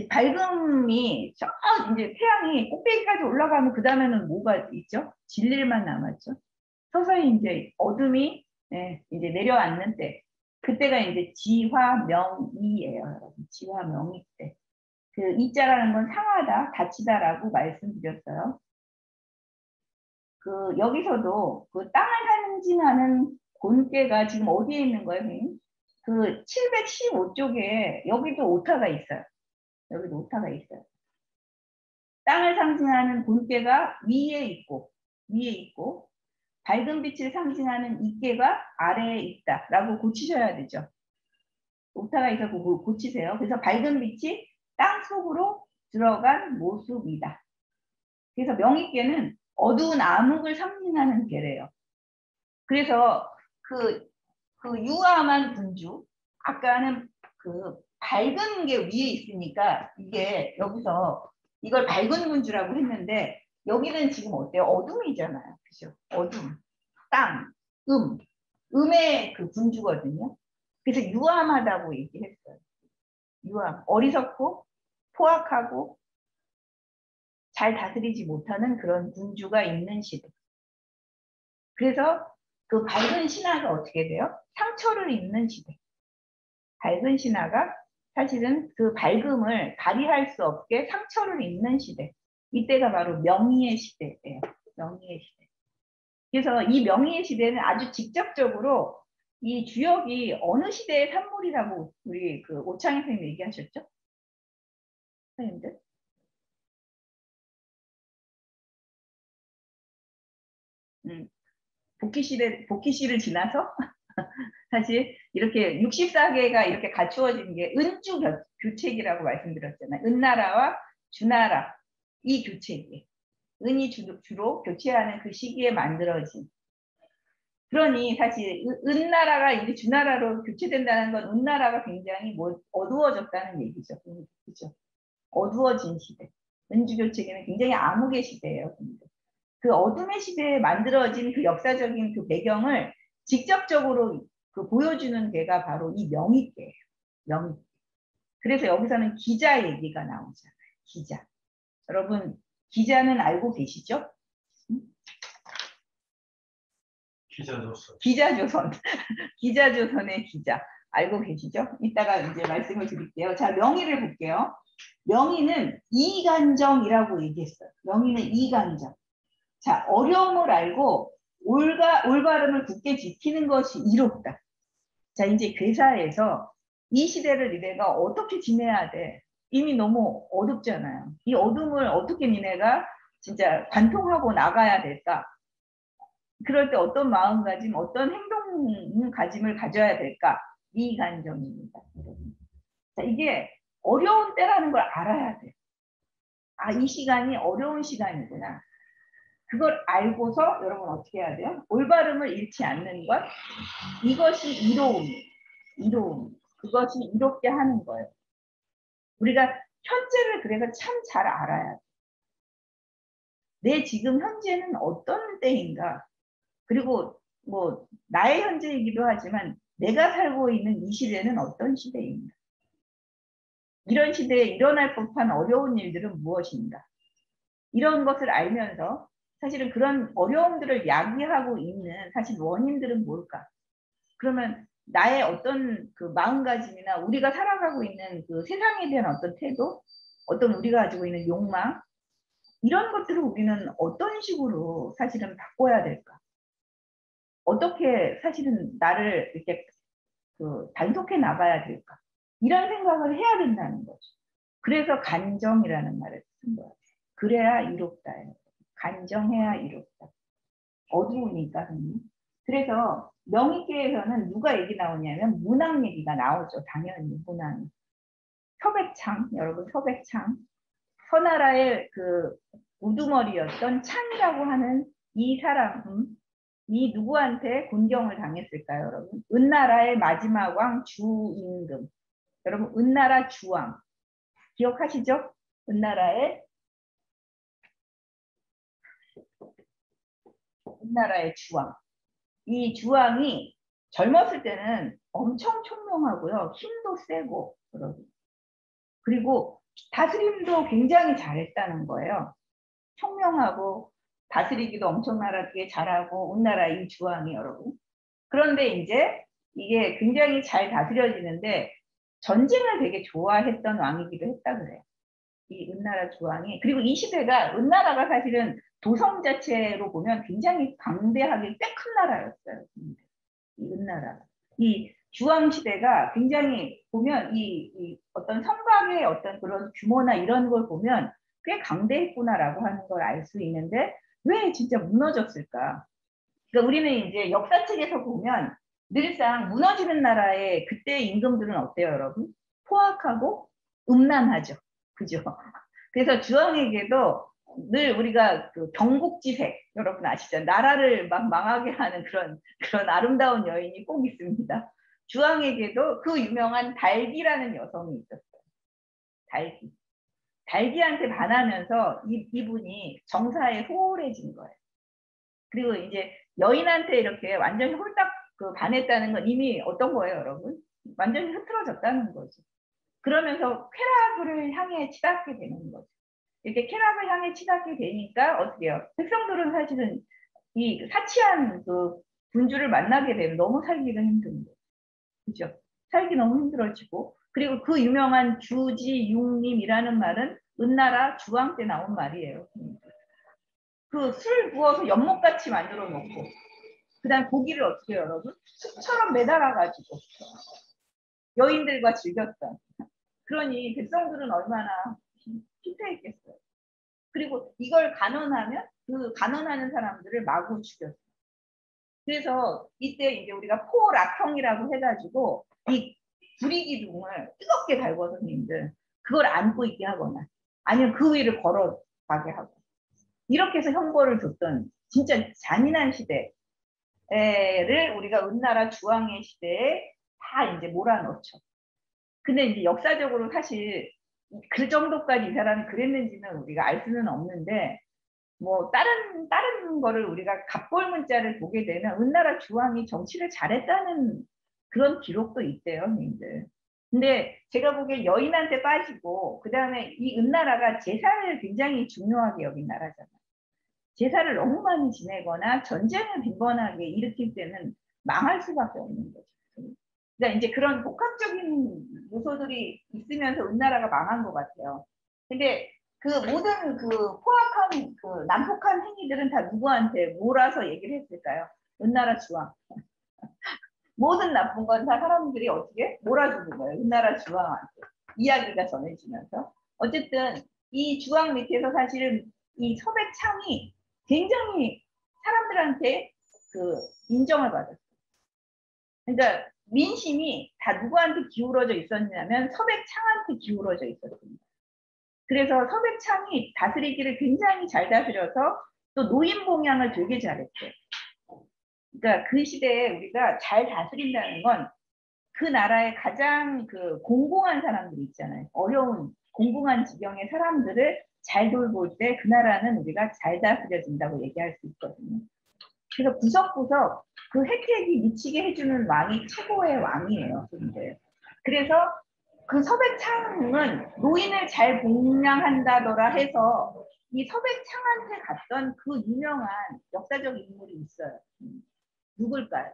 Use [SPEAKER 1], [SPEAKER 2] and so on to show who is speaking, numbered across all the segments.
[SPEAKER 1] 이제 밝음이 이제 태양이 꼭대기까지 올라가면 그 다음에는 뭐가 있죠? 진릴만 남았죠. 서서히 이제 어둠이 이제 내려앉는 때, 그때가 이제 지화명이에요, 여러분. 지화명이 때. 그 이자라는 건 상하다, 다치다라고 말씀드렸어요. 그 여기서도 그 땅을 상징하는 곤괴가 지금 어디에 있는 거예요, 선생님? 그 715쪽에 여기도 오타가 있어요. 여기도 오타가 있어요. 땅을 상징하는 곤괴가 위에 있고 밝은 빛을 상징하는 이깨가 아래에 있다라고 고치셔야 되죠. 오타가 있어서 고치세요. 그래서 밝은 빛이 땅 속으로 들어간 모습이다. 그래서 명이깨는 어두운 암흑을 상징하는 괴래요. 그래서 그 유암한 군주, 아까는 그 밝은 게 위에 있으니까 이게 여기서 이걸 밝은 군주라고 했는데 여기는 지금 어때요? 어둠이잖아요. 그죠? 어둠, 땅, 음의 그 군주거든요. 그래서 유암하다고 얘기했어요. 유암, 어리석고 포악하고 잘 다스리지 못하는 그런 군주가 있는 시대. 그래서 그 밝은 신하가 어떻게 돼요? 상처를 입는 시대. 밝은 신하가 사실은 그 밝음을 발휘할 수 없게 상처를 입는 시대. 이때가 바로 명의의 시대예요. 명의의 시대. 그래서 이 명의의 시대는 아주 직접적으로 이 주역이 어느 시대의 산물이라고 우리 그 오창희 선생님 얘기하셨죠? 선생님들? 복귀시를 지나서 사실 이렇게 64개가 이렇게 갖추어진 게 은주 교책이라고 말씀드렸잖아요. 은나라와 주나라 이 교책이 은이 주로 교체하는 그 시기에 만들어진. 그러니 사실 은나라가 이제 주나라로 교체된다는 건 은나라가 굉장히 어두워졌다는 얘기죠. 그렇죠? 어두워진 시대. 은주 교책에는 굉장히 암흑의 시대예요. 그 어둠의 시대에 만들어진 그 역사적인 그 배경을 직접적으로 그 보여주는 게가 바로 이 명의계예요. 명의계. 그래서 여기서는 기자 얘기가 나오잖아요. 기자. 여러분 기자는 알고 계시죠?
[SPEAKER 2] 기자조선.
[SPEAKER 1] 기자조선. 기자조선의 기자. 알고 계시죠? 이따가 이제 말씀을 드릴게요. 자, 명의를 볼게요. 명의는 이간정이라고 얘기했어요. 명의는 이간정. 자, 어려움을 알고 올바름을 굳게 지키는 것이 이롭다. 자, 이제 괴사에서 이 시대를 니네가 어떻게 지내야 돼? 이미 너무 어둡잖아요. 이 어둠을 어떻게 니네가 진짜 관통하고 나가야 될까? 그럴 때 어떤 마음가짐, 어떤 행동가짐을 가져야 될까? 이 간정입니다. 자, 이게 어려운 때라는 걸 알아야 돼. 아, 이 시간이 어려운 시간이구나. 그걸 알고서 여러분 어떻게 해야 돼요? 올바름을 잃지 않는 것. 이것이 이로움. 그것이 이롭게 하는 거예요. 우리가 현재를 그래서 참 잘 알아야 돼. 내 지금 현재는 어떤 때인가? 그리고 뭐 나의 현재이기도 하지만 내가 살고 있는 이 시대는 어떤 시대인가? 이런 시대에 일어날 법한 어려운 일들은 무엇인가? 이런 것을 알면서 사실은 그런 어려움들을 야기하고 있는 사실 원인들은 뭘까? 그러면 나의 어떤 그 마음가짐이나 우리가 살아가고 있는 그 세상에 대한 어떤 태도, 어떤 우리가 가지고 있는 욕망, 이런 것들을 우리는 어떤 식으로 사실은 바꿔야 될까? 어떻게 사실은 나를 이렇게 그 단속해 나가야 될까? 이런 생각을 해야 된다는 거죠. 그래서 간정이라는 말을 쓴 거예요. 그래야 이롭다. 간정해야 이롭다. 어두우니까. 그래서 명의계에서는 누가 얘기 나오냐면 문학 얘기가 나오죠. 당연히 문학. 서백창, 여러분 서백창. 서나라의 그 우두머리였던 창이라고 하는 이 사람, 이 누구한테 곤경을 당했을까요, 여러분? 은나라의 마지막 왕 주임금. 여러분 은나라 주왕 기억하시죠? 은나라의 주왕. 이 주왕이 젊었을 때는 엄청 총명하고요. 힘도 세고 그리고 다스림도 굉장히 잘했다는 거예요. 총명하고 다스리기도 엄청나게 잘하고 온나라 이 주왕이 여러분. 그런데 이제 이게 굉장히 잘 다스려지는데 전쟁을 되게 좋아했던 왕이기도 했다 그래요. 이 은나라 주왕이. 그리고 이 시대가 은나라가 사실은 도성 자체로 보면 굉장히 강대하게 꽤 큰 나라였어요. 이 은나라. 이 주왕 시대가 굉장히 보면 이 어떤 선박의 어떤 그런 규모나 이런 걸 보면 꽤 강대했구나라고 하는 걸 알 수 있는데 왜 진짜 무너졌을까? 그러니까 우리는 이제 역사책에서 보면 늘상 무너지는 나라의 그때의 임금들은 어때요, 여러분? 포악하고 음란하죠. 그죠? 그래서 주왕에게도 늘 우리가 그 경국지색 여러분 아시죠? 나라를 막 망하게 하는 그런 아름다운 여인이 꼭 있습니다. 주왕에게도 그 유명한 달기라는 여성이 있었어요. 달기. 달기한테 반하면서 이분이 정사에 소홀해진 거예요. 그리고 이제 여인한테 이렇게 완전히 홀딱 그 반했다는 건 이미 어떤 거예요, 여러분? 완전히 흐트러졌다는 거죠. 그러면서 쾌락을 향해 치닫게 되는 거죠. 이렇게 쾌락을 향해 치닫게 되니까 어떻게 해요? 백성들은 사실은 이 사치한 그 군주를 만나게 되면 너무 살기가 힘든 거죠. 그죠? 살기 너무 힘들어지고 그리고 그 유명한 주지육림이라는 말은 은나라 주왕 때 나온 말이에요. 그 술 부어서 연못같이 만들어 놓고 그다음 고기를 어떻게 해요, 여러분? 숲처럼 매달아가지고 여인들과 즐겼던. 그러니 백성들은 얼마나 피폐했겠어요. 그리고 이걸 간언하면 그 간언하는 사람들을 마구 죽였어요. 그래서 이때 이제 우리가 포락형이라고 해가지고 이 구리기둥을 뜨겁게 달궈서 님들 그걸 안고 있게 하거나 아니면 그 위를 걸어가게 하고 이렇게 해서 형벌을 줬던 진짜 잔인한 시대를 우리가 은나라 주왕의 시대에 다 이제 몰아넣죠. 근데 이제 역사적으로 사실 그 정도까지 이 사람이 그랬는지는 우리가 알 수는 없는데 뭐 다른 거를 우리가 갑볼 문자를 보게 되면 은나라 주왕이 정치를 잘했다는 그런 기록도 있대요, 님들. 근데 제가 보기엔 여인한테 빠지고 그 다음에 이 은나라가 제사를 굉장히 중요하게 여긴 나라잖아요. 제사를 너무 많이 지내거나 전쟁을 빈번하게 일으킬 때는 망할 수밖에 없는 거죠. 그러니까 이제 그런 복합적인 요소들이 있으면서 은나라가 망한 것 같아요. 근데 그 모든 그 포악한 그 난폭한 행위들은 다 누구한테 몰아서 얘기를 했을까요? 은나라 주왕. 모든 나쁜 건 다 사람들이 어떻게 몰아주는 거예요. 은나라 주왕한테 이야기가 전해지면서 어쨌든 이 주왕 밑에서 사실은 이 서백창이 굉장히 사람들한테 그 인정을 받았어요. 그러니까 민심이 다 누구한테 기울어져 있었냐면 서백창한테 기울어져 있었습니다. 그래서 서백창이 다스리기를 굉장히 잘 다스려서 또 노인 봉양을 되게 잘했대요. 그러니까 그 시대에 우리가 잘 다스린다는 건 그 나라의 가장 그 공공한 사람들이 있잖아요. 어려운 공공한 지경의 사람들을 잘 돌볼 때 그 나라는 우리가 잘 다스려진다고 얘기할 수 있거든요. 그래서 구석구석 그 혜택이 미치게 해주는 왕이 최고의 왕이에요. 근데. 그래서 그 서백창은 노인을 잘 봉양한다더라 해서 이 서백창한테 갔던 그 유명한 역사적 인물이 있어요. 누굴까요?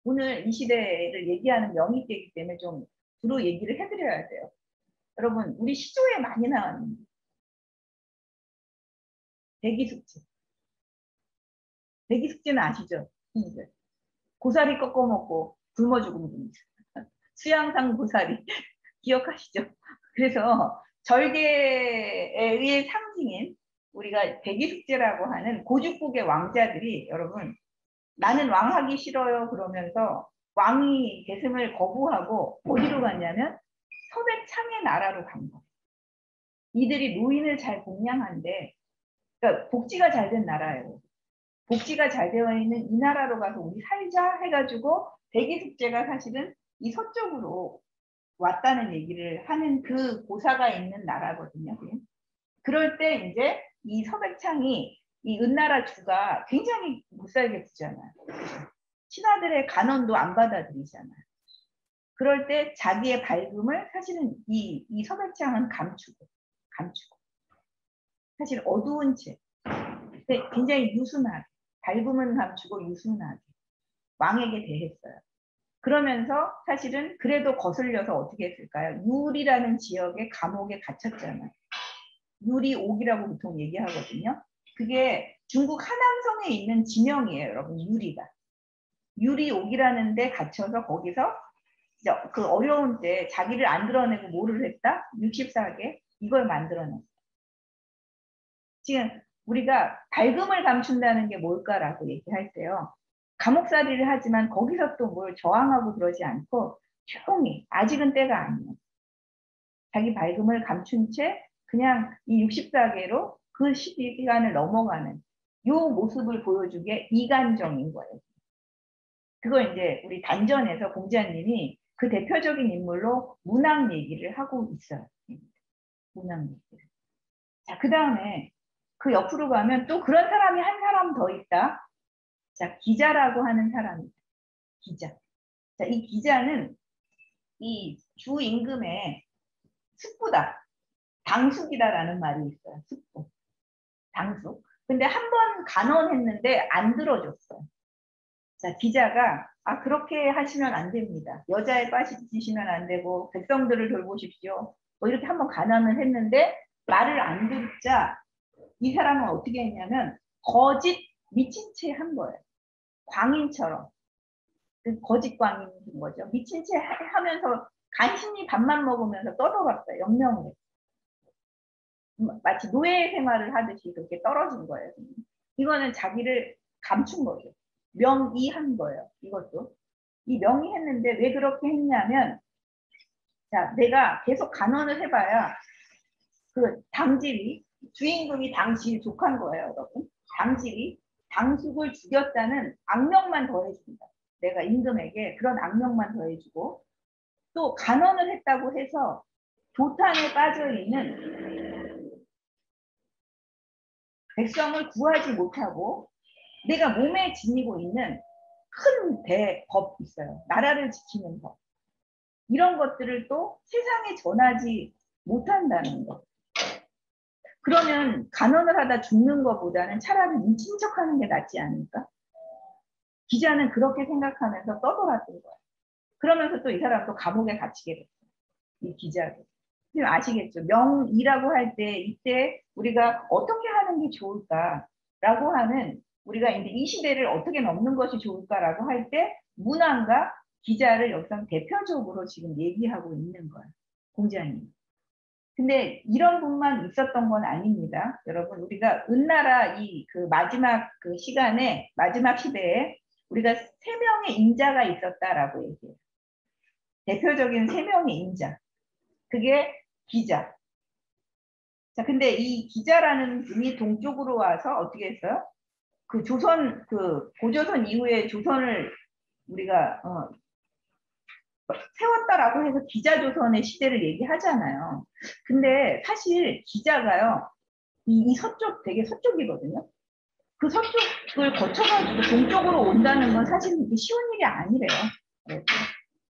[SPEAKER 1] 오늘 이 시대를 얘기하는 명의이기 때문에 좀 주로 얘기를 해드려야 돼요. 여러분, 우리 시조에 많이 나왔는데 대기숙제. 대기숙제는 아시죠? 고사리 꺾어 먹고 굶어 죽은 분이죠. 수양상 고사리 기억하시죠? 그래서 절개의 상징인 우리가 대기숙제라고 하는 고죽국의 왕자들이 여러분 나는 왕하기 싫어요 그러면서 왕이 계승을 거부하고 어디로 갔냐면 서백창의 나라로 간 거예요. 이들이 노인을 잘 봉양한데 그러니까 복지가 잘 된 나라예요. 복지가 잘 되어 있는 이 나라로 가서 우리 살자 해가지고 대기숙제가 사실은 이 서쪽으로 왔다는 얘기를 하는 그 고사가 있는 나라거든요. 그럴 때 이제 이 서백창이 이 은나라 주가 굉장히 못 살게 구잖아요. 신하들의 간언도 안 받아들이잖아요. 그럴 때 자기의 밝음을 사실은 이 서백창은 감추고 사실 어두운 채 근데 굉장히 유순하게 밝음은 감추고 유순하게 왕에게 대했어요. 그러면서 사실은 그래도 거슬려서 어떻게 했을까요? 유리라는 지역의 감옥에 갇혔잖아요. 유리옥이라고 보통 얘기하거든요. 그게 중국 하남성에 있는 지명이에요, 여러분. 유리가. 유리옥이라는 데 갇혀서 거기서 그 어려운 때 자기를 안 드러내고 뭐를 했다? 64개 이걸 만들어냈어요. 지금 우리가 밝음을 감춘다는 게 뭘까라고 얘기할 때요. 감옥살이를 하지만 거기서 또 뭘 저항하고 그러지 않고 조용히 아직은 때가 아니에요. 자기 밝음을 감춘 채 그냥 이 64개로 그 시기간을 넘어가는 요 모습을 보여주게 이간정인 거예요. 그걸 이제 우리 단전에서 공자님이 그 대표적인 인물로 문학 얘기를 하고 있어요. 문학 얘기를. 자, 그 다음에 그 옆으로 가면 또 그런 사람이 한 사람 더 있다. 자, 기자라고 하는 사람이다. 기자. 자, 이 기자는 이 주 임금의 숙부다. 당숙이다라는 말이 있어요. 숙부. 당숙. 근데 한 번 간언했는데 안 들어줬어요. 자, 기자가 그렇게 하시면 안 됩니다. 여자에 빠지시면 안 되고 백성들을 돌보십시오. 뭐 이렇게 한 번 간언을 했는데 말을 안 듣자 이 사람은 어떻게 했냐면 거짓 미친 채 한 거예요. 광인처럼. 그 거짓 광인인 거죠. 미친 채 하면서 간신히 밥만 먹으면서 떠돌았어요. 연명을. 마치 노예 생활을 하듯이 그렇게 떨어진 거예요. 이거는 자기를 감춘 거죠. 명의한 거예요. 이것도. 이 명의했는데 왜 그렇게 했냐면 자, 내가 계속 간언을 해봐야 그 당질이 주임금이 당실이 족한 거예요, 여러분. 당질이 당숙을 죽였다는 악명만 더해줍니다. 내가 임금에게 그런 악명만 더해주고 또 간언을 했다고 해서 도탄에 빠져있는 백성을 구하지 못하고 내가 몸에 지니고 있는 큰 법 있어요. 나라를 지키는 법. 이런 것들을 또 세상에 전하지 못한다는 것. 그러면 간언을 하다 죽는 것보다는 차라리 미친 척하는 게 낫지 않을까? 기자는 그렇게 생각하면서 떠돌았던 거예요. 그러면서 또 이 사람도 감옥에 갇히게 됐어요. 이 기자도. 지금 아시겠죠? 명의라고 할 때 이때 우리가 어떻게 하는 게 좋을까라고 하는 우리가 이제 이 시대를 어떻게 넘는 것이 좋을까라고 할 때 문안과 기자를 여기서 대표적으로 지금 얘기하고 있는 거예요. 공자님. 근데 이런 분만 있었던 건 아닙니다. 여러분 우리가 은나라 이 그 마지막 그 시간에 마지막 시대에 우리가 3명의 인자가 있었다라고 얘기해요. 대표적인 3명의 인자. 그게 기자. 자, 근데 이 기자라는 분이 동쪽으로 와서 어떻게 했어요? 그 조선 그 고조선 이후에 조선을 우리가 세웠다라고 해서 기자조선의 시대를 얘기하잖아요. 근데 사실 기자가요, 이 서쪽, 되게 서쪽이거든요. 그 서쪽을 거쳐가지고 동쪽으로 온다는 건 사실 이게 쉬운 일이 아니래요.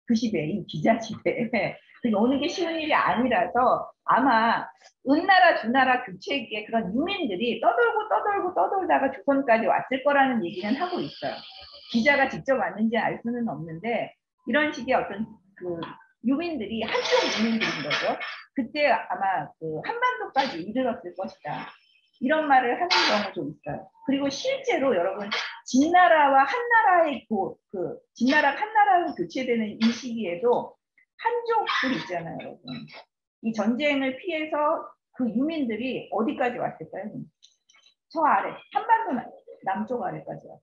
[SPEAKER 1] 그 시대에, 이 기자 시대에. 오는 게 쉬운 일이 아니라서 아마 은나라, 주나라 교체기에 그런 유민들이 떠돌다가 조선까지 왔을 거라는 얘기는 하고 있어요. 기자가 직접 왔는지 알 수는 없는데 이런 식의 어떤 그 유민들이 한쪽 유민들인 거죠. 그때 아마 그 한반도까지 이르렀을 것이다. 이런 말을 하는 경우도 있어요. 그리고 실제로 여러분 진나라와 한나라의 진나라 한나라로 교체되는 이 시기에도 한족들 있잖아요, 여러분. 이 전쟁을 피해서 그 유민들이 어디까지 왔을까요? 저 아래, 한반도 남쪽 아래까지 왔어요.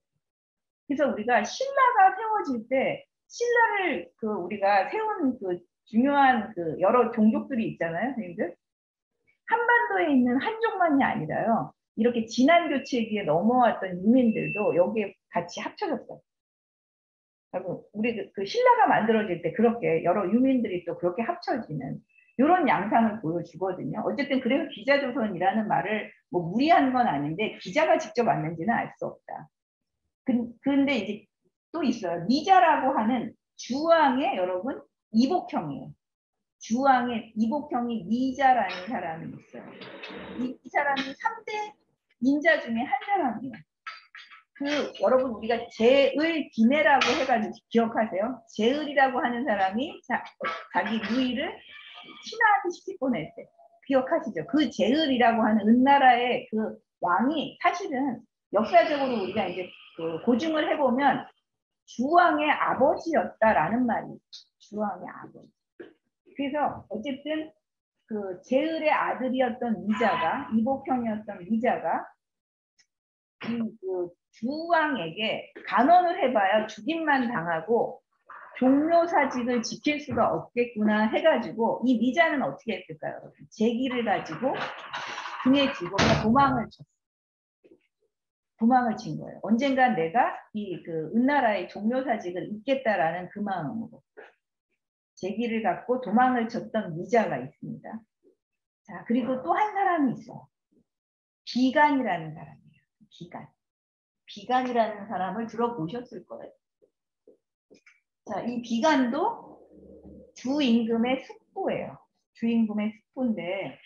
[SPEAKER 1] 그래서 우리가 신라가 세워질 때 신라를 우리가 세운 그 중요한 그 여러 종족들이 있잖아요, 선생님들. 한반도에 있는 한족만이 아니라요. 이렇게 진안교체기에 넘어왔던 유민들도 여기에 같이 합쳐졌어요. 그리고 우리 그 신라가 만들어질 때 그렇게 여러 유민들이 또 그렇게 합쳐지는 이런 양상을 보여주거든요. 어쨌든 그래서 기자조선이라는 말을 뭐 무리한 건 아닌데 기자가 직접 왔는지는 알 수 없다. 근데 이제 또 있어요. 미자라고 하는 주왕의 여러분 이복형이에요. 주왕의 이복형이 미자라는 사람이 있어요. 이 사람이 3대 인자 중에 한 사람이에요. 여러분 우리가 제을 기내라고 해가지고 기억하세요? 제을이라고 하는 사람이 자기 누이를 신하한테 시집 보낼 때 기억하시죠? 그 제을이라고 하는 은나라의 그 왕이 사실은 역사적으로 우리가 이제 그 고증을 해보면 주왕의 아버지였다라는 말이 주왕의 아버지. 그래서 어쨌든 그 제을의 아들이었던 미자가 이복형이었던 미자가 그 주왕에게 간언을 해봐야 죽임만 당하고 종묘사직을 지킬 수가 없겠구나 해가지고 이 미자는 어떻게 했을까요? 여러분? 제기를 가지고 등에 지고 도망을 쳤어요. 도망을 친 거예요. 언젠간 내가 이 그 은나라의 종묘사직을 잇겠다라는 그 마음으로 제기를 갖고 도망을 쳤던 미자가 있습니다. 자, 그리고 또 한 사람이 있어요. 비간이라는 사람이에요. 비간. 비간이라는 사람을 들어보셨을 거예요. 자, 이 비간도 주임금의 숙부예요. 주임금의 숙부인데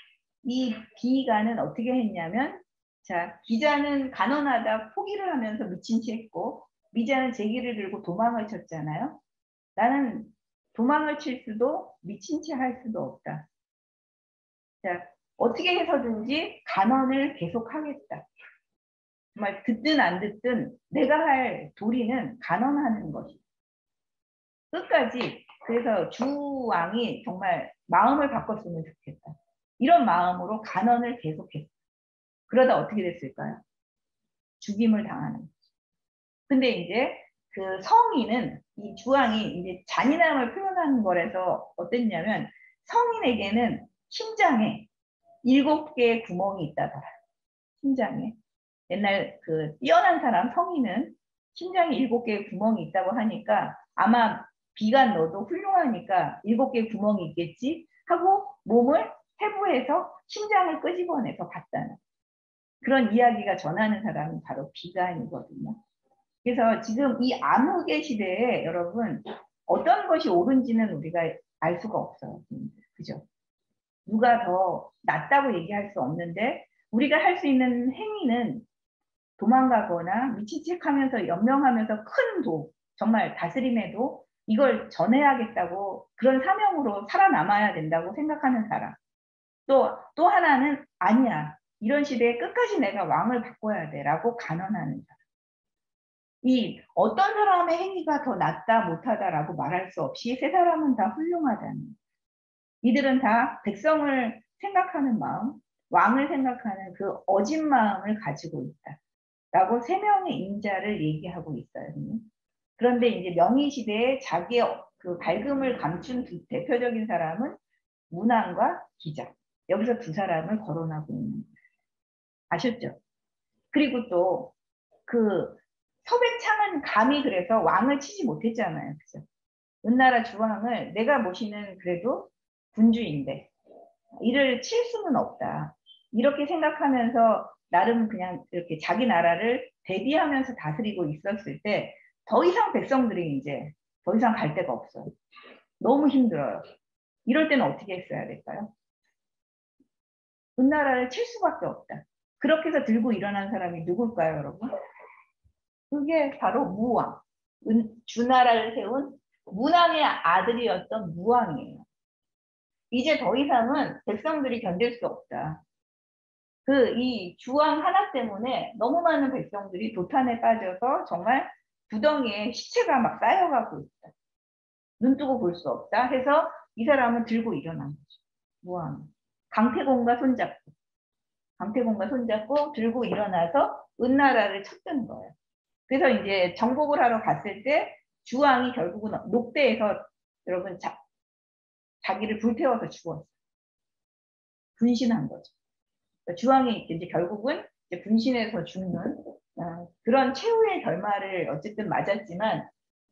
[SPEAKER 1] 이 비간은 어떻게 했냐면 자, 기자는 간언하다 포기를 하면서 미친 채 했고 미자는 제기를 들고 도망을 쳤잖아요. 나는 도망을 칠 수도 미친 채 할 수도 없다. 자, 어떻게 해서든지 간언을 계속하겠다. 정말 듣든 안 듣든 내가 할 도리는 간언하는 것이다. 끝까지. 그래서 주왕이 정말 마음을 바꿨으면 좋겠다. 이런 마음으로 간언을 계속했어요. 그러다 어떻게 됐을까요? 죽임을 당하는 거죠. 근데 이제 그 성인은 이 주왕이 이제 잔인함을 표현하는 거라서 어땠냐면 성인에게는 심장에 7개의 구멍이 있다더라. 심장에. 옛날 그 뛰어난 사람 성인은 심장에 7개의 구멍이 있다고 하니까 아마 비간 너도 훌륭하니까 7개의 구멍이 있겠지 하고 몸을 해부해서 심장을 끄집어내서 봤다는 그런 이야기가 전하는 사람이 바로 비간이거든요. 그래서 지금 이 암흑의 시대에 여러분 어떤 것이 옳은지는 우리가 알 수가 없어요. 그죠? 누가 더 낫다고 얘기할 수 없는데 우리가 할 수 있는 행위는 도망가거나 미친 척하면서 연명하면서 큰 도, 정말 다스림에도 이걸 전해야겠다고 그런 사명으로 살아남아야 된다고 생각하는 사람. 또 하나는 아니야. 이런 시대에 끝까지 내가 왕을 바꿔야 돼 라고 간언하는 사람. 이 어떤 사람의 행위가 더 낫다 못하다라고 말할 수 없이 세 사람은 다 훌륭하다는 이들은 다 백성을 생각하는 마음, 왕을 생각하는 그 어진 마음을 가지고 있다. 라고 세 명의 인자를 얘기하고 있어요. 그런데 이제 명의시대에 자기의 그 밝음을 감춘 두 대표적인 사람은 문왕과 기자. 여기서 두 사람을 거론하고 있는 거예요. 아셨죠? 그리고 또 그 서백창은 감히 그래서 왕을 치지 못했잖아요. 그죠? 은나라 주왕을 내가 모시는 그래도 군주인데 이를 칠 수는 없다. 이렇게 생각하면서 나름 그냥 이렇게 자기 나라를 대비하면서 다스리고 있었을 때 더 이상 백성들이 이제 더 이상 갈 데가 없어요. 너무 힘들어요. 이럴 때는 어떻게 했어야 될까요? 은나라를 칠 수밖에 없다. 그렇게 해서 들고 일어난 사람이 누굴까요, 여러분? 그게 바로 무왕. 주나라를 세운 문왕의 아들이었던 무왕이에요. 이제 더 이상은 백성들이 견딜 수 없다. 이 주왕 하나 때문에 너무 많은 백성들이 도탄에 빠져서 정말 구덩이에 시체가 막 쌓여가고 있다. 눈 뜨고 볼 수 없다 해서 이 사람은 들고 일어난 거죠. 무왕. 강태공과 손잡고 들고 일어나서 은나라를 쳤던 거예요. 그래서 이제 정복을 하러 갔을 때 주왕이 결국은 녹대에서 여러분 자기를 불태워서 죽었어요. 분신한 거죠. 주왕이 이제 결국은 이제 분신해서 죽는 그런 최후의 결말을 어쨌든 맞았지만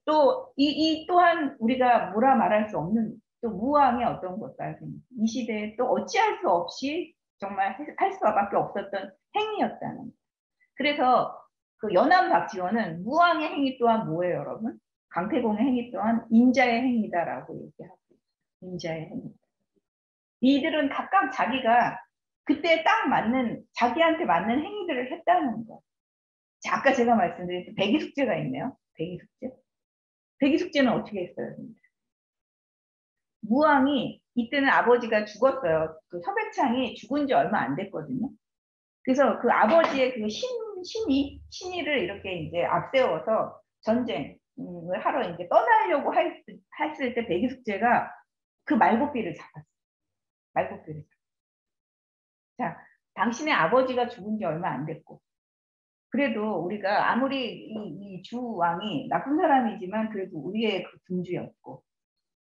[SPEAKER 1] 또 이 또한 우리가 뭐라 말할 수 없는 또 무왕의 어떤 것일까요? 이 시대에 또 어찌할 수 없이 정말 할 수밖에 없었던 행위였다는. 그래서 그 연암 박지원은 무왕의 행위 또한 뭐예요, 여러분? 강태공의 행위 또한 인자의 행위다라고 얘기하고 임자의 행위. 이들은 각각 자기가 그때 딱 맞는 자기한테 맞는 행위들을 했다는 거. 자, 아까 제가 말씀드린 백이숙제가 있네요. 백이숙제. 백이숙제는 어떻게 했어요? 무왕이 이때는 아버지가 죽었어요. 그 서백창이 죽은 지 얼마 안 됐거든요. 그래서 그 아버지의 그 신의를 이렇게 이제 앞세워서 전쟁을 하러 이제 떠나려고 했을 때 백이숙제가 그 말고삐를 잡았어요. 말고삐를. 자, 당신의 아버지가 죽은 지 얼마 안 됐고, 그래도 우리가 아무리 이 주왕이 나쁜 사람이지만 그래도 우리의 그 군주였고,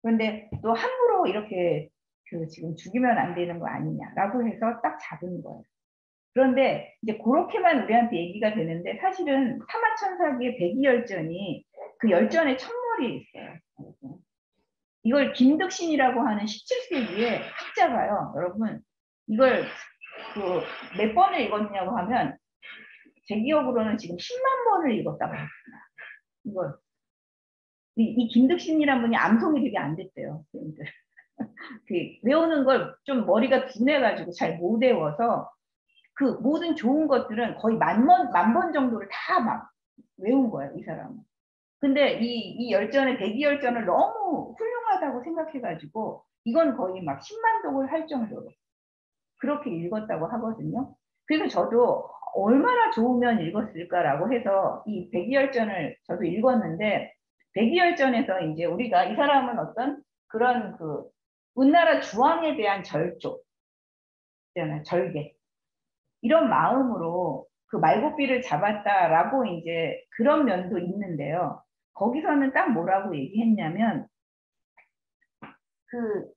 [SPEAKER 1] 그런데 또 함부로 이렇게 그 지금 죽이면 안 되는 거 아니냐라고 해서 딱 잡은 거예요. 그런데 이제 그렇게만 우리한테 얘기가 되는데 사실은 사마천사기의 백이열전이 그 열전에 첨머리에 있어요. 이걸 김득신이라고 하는 17세기의 학자가요. 여러분 이걸 그 몇 번을 읽었냐고 하면 제 기억으로는 지금 10만 번을 읽었다고 했습니다. 이걸 이 김득신이라는 분이 암송이 되게 안 됐대요. 그 외우는 걸 좀 머리가 둔해가지고 잘 못 외워서 그 모든 좋은 것들은 거의 만 번 정도를 다 막 외운 거예요, 이 사람은. 근데 이 열전의 백이열전을 너무 훌륭하다고 생각해가지고 이건 거의 막 10만 독을 할 정도로 그렇게 읽었다고 하거든요. 그래서 저도 얼마나 좋으면 읽었을까라고 해서 이 백이열전을 저도 읽었는데 백이열전에서 이제 우리가 이 사람은 어떤 그런 그 은나라 주왕에 대한 절조, 절개 이런 마음으로 그 말고삐를 잡았다라고 이제 그런 면도 있는데요. 거기서는 딱 뭐라고 얘기했냐면 그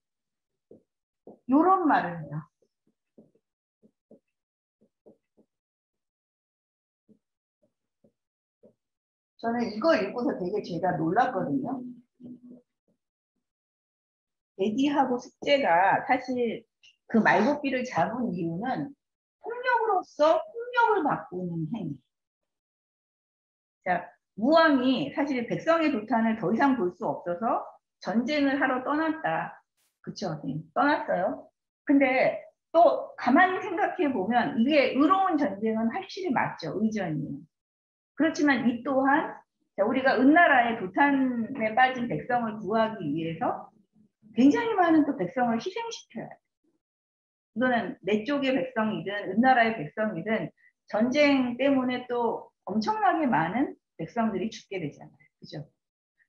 [SPEAKER 1] 요런 말을 해요. 저는 이걸 읽고서 되게 제가 놀랐거든요. 대기하고 숙제가 사실 그 말고삐를 잡은 이유는 폭력으로서 폭력을 바꾸는 행위. 자, 무왕이 사실 백성의 도탄을 더 이상 볼 수 없어서 전쟁을 하러 떠났다. 그쵸? 떠났어요. 근데 또 가만히 생각해 보면 이게 의로운 전쟁은 확실히 맞죠. 의전이에요. 그렇지만 이 또한 우리가 은나라의 도탄에 빠진 백성을 구하기 위해서 굉장히 많은 또 백성을 희생시켜야 돼요. 이거는 내 쪽의 백성이든 은나라의 백성이든 전쟁 때문에 또 엄청나게 많은 백성들이 죽게 되잖아요. 그죠?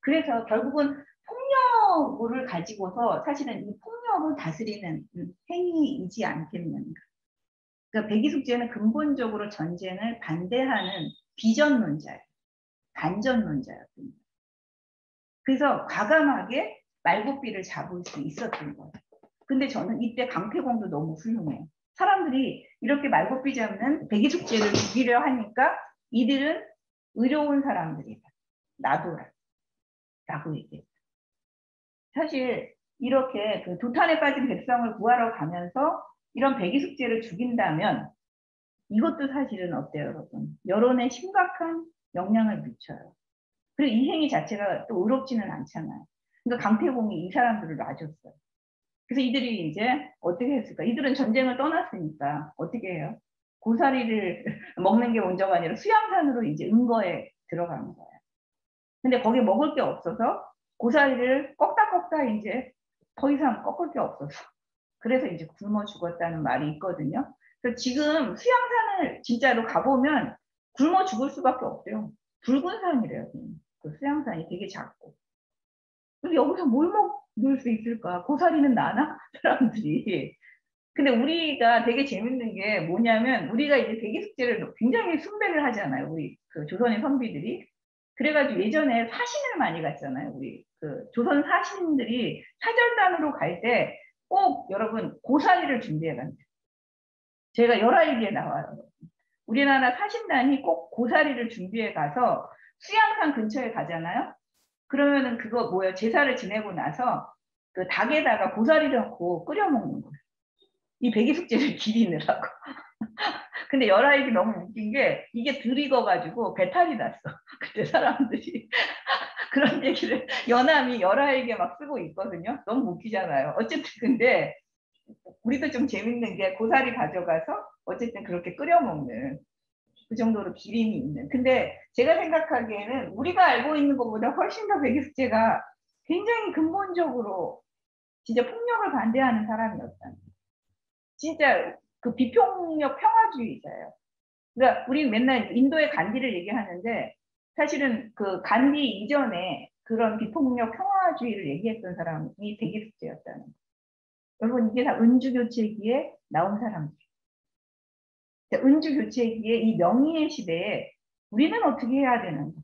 [SPEAKER 1] 그래서 결국은 폭력을 가지고서 사실은 이 폭력을 다스리는 행위이지 않겠는가. 그러니까 백이숙제는 근본적으로 전쟁을 반대하는 비전론자예요. 반전론자였습니다. 그래서 과감하게 말고삐를 잡을 수 있었던 거예요. 근데 저는 이때 강태공도 너무 훌륭해요. 사람들이 이렇게 말고삐 잡는 백이숙제를 죽이려 하니까 이들은 의로운 사람들이다. 놔둬라. 라고 얘기했어요. 사실 이렇게 그 도탄에 빠진 백성을 구하러 가면서 이런 백이숙제를 죽인다면 이것도 사실은 어때요, 여러분? 여론에 심각한 영향을 미쳐요. 그리고 이 행위 자체가 또 의롭지는 않잖아요. 그러니까 강태공이 이 사람들을 놔줬어요. 그래서 이들이 이제 어떻게 했을까? 이들은 전쟁을 떠났으니까 어떻게 해요? 고사리를 먹는 게 문제가 아니라 수양산으로 이제 은거에 들어가는 거예요. 근데 거기 먹을 게 없어서 고사리를 꺾다 이제 더 이상 꺾을 게 없어서 그래서 이제 굶어 죽었다는 말이 있거든요. 그래서 지금 수양산을 진짜로 가보면 굶어 죽을 수밖에 없대요. 붉은 산이래요. 그 수양산이 되게 작고. 그래서 여기서 뭘 먹을 수 있을까? 고사리는 나나? 사람들이. 근데 우리가 되게 재밌는 게 뭐냐면 우리가 이제 백이숙제를 굉장히 숭배를 하잖아요. 우리 그 조선의 선비들이. 그래가지고 예전에 사신을 많이 갔잖아요. 우리 그 조선 사신들이 사절단으로 갈 때 꼭 여러분 고사리를 준비해 갑니다. 제가 열아일기에 나와요. 우리나라 사신단이 꼭 고사리를 준비해 가서 수양산 근처에 가잖아요. 그러면은 그거 뭐야 제사를 지내고 나서 그 닭에다가 고사리를 넣고 끓여 먹는 거예요. 이 백이숙제를 기리느라고. 근데 열아일기 너무 웃긴 게 이게 덜 익어가지고 배탈이 났어. 그때 사람들이 그런 얘기를 연함이 열알게 막 쓰고 있거든요. 너무 웃기잖아요. 어쨌든 근데 우리도 좀 재밌는 게 고사리 가져가서 어쨌든 그렇게 끓여 먹는 그 정도로 기림이 있는. 근데 제가 생각하기에는 우리가 알고 있는 것보다 훨씬 더 백이숙제가 굉장히 근본적으로 진짜 폭력을 반대하는 사람이었다. 진짜 그 비폭력 평화주의자예요. 그러니까 우리 맨날 인도의 간디를 얘기하는데 사실은 그 간디 이전에 그런 비폭력 평화주의를 얘기했던 사람이 백이숙제였다는 거예요. 여러분 이게 다 은주교체기에 나온 사람들. 은주교체기에 이 명의의 시대에 우리는 어떻게 해야 되는가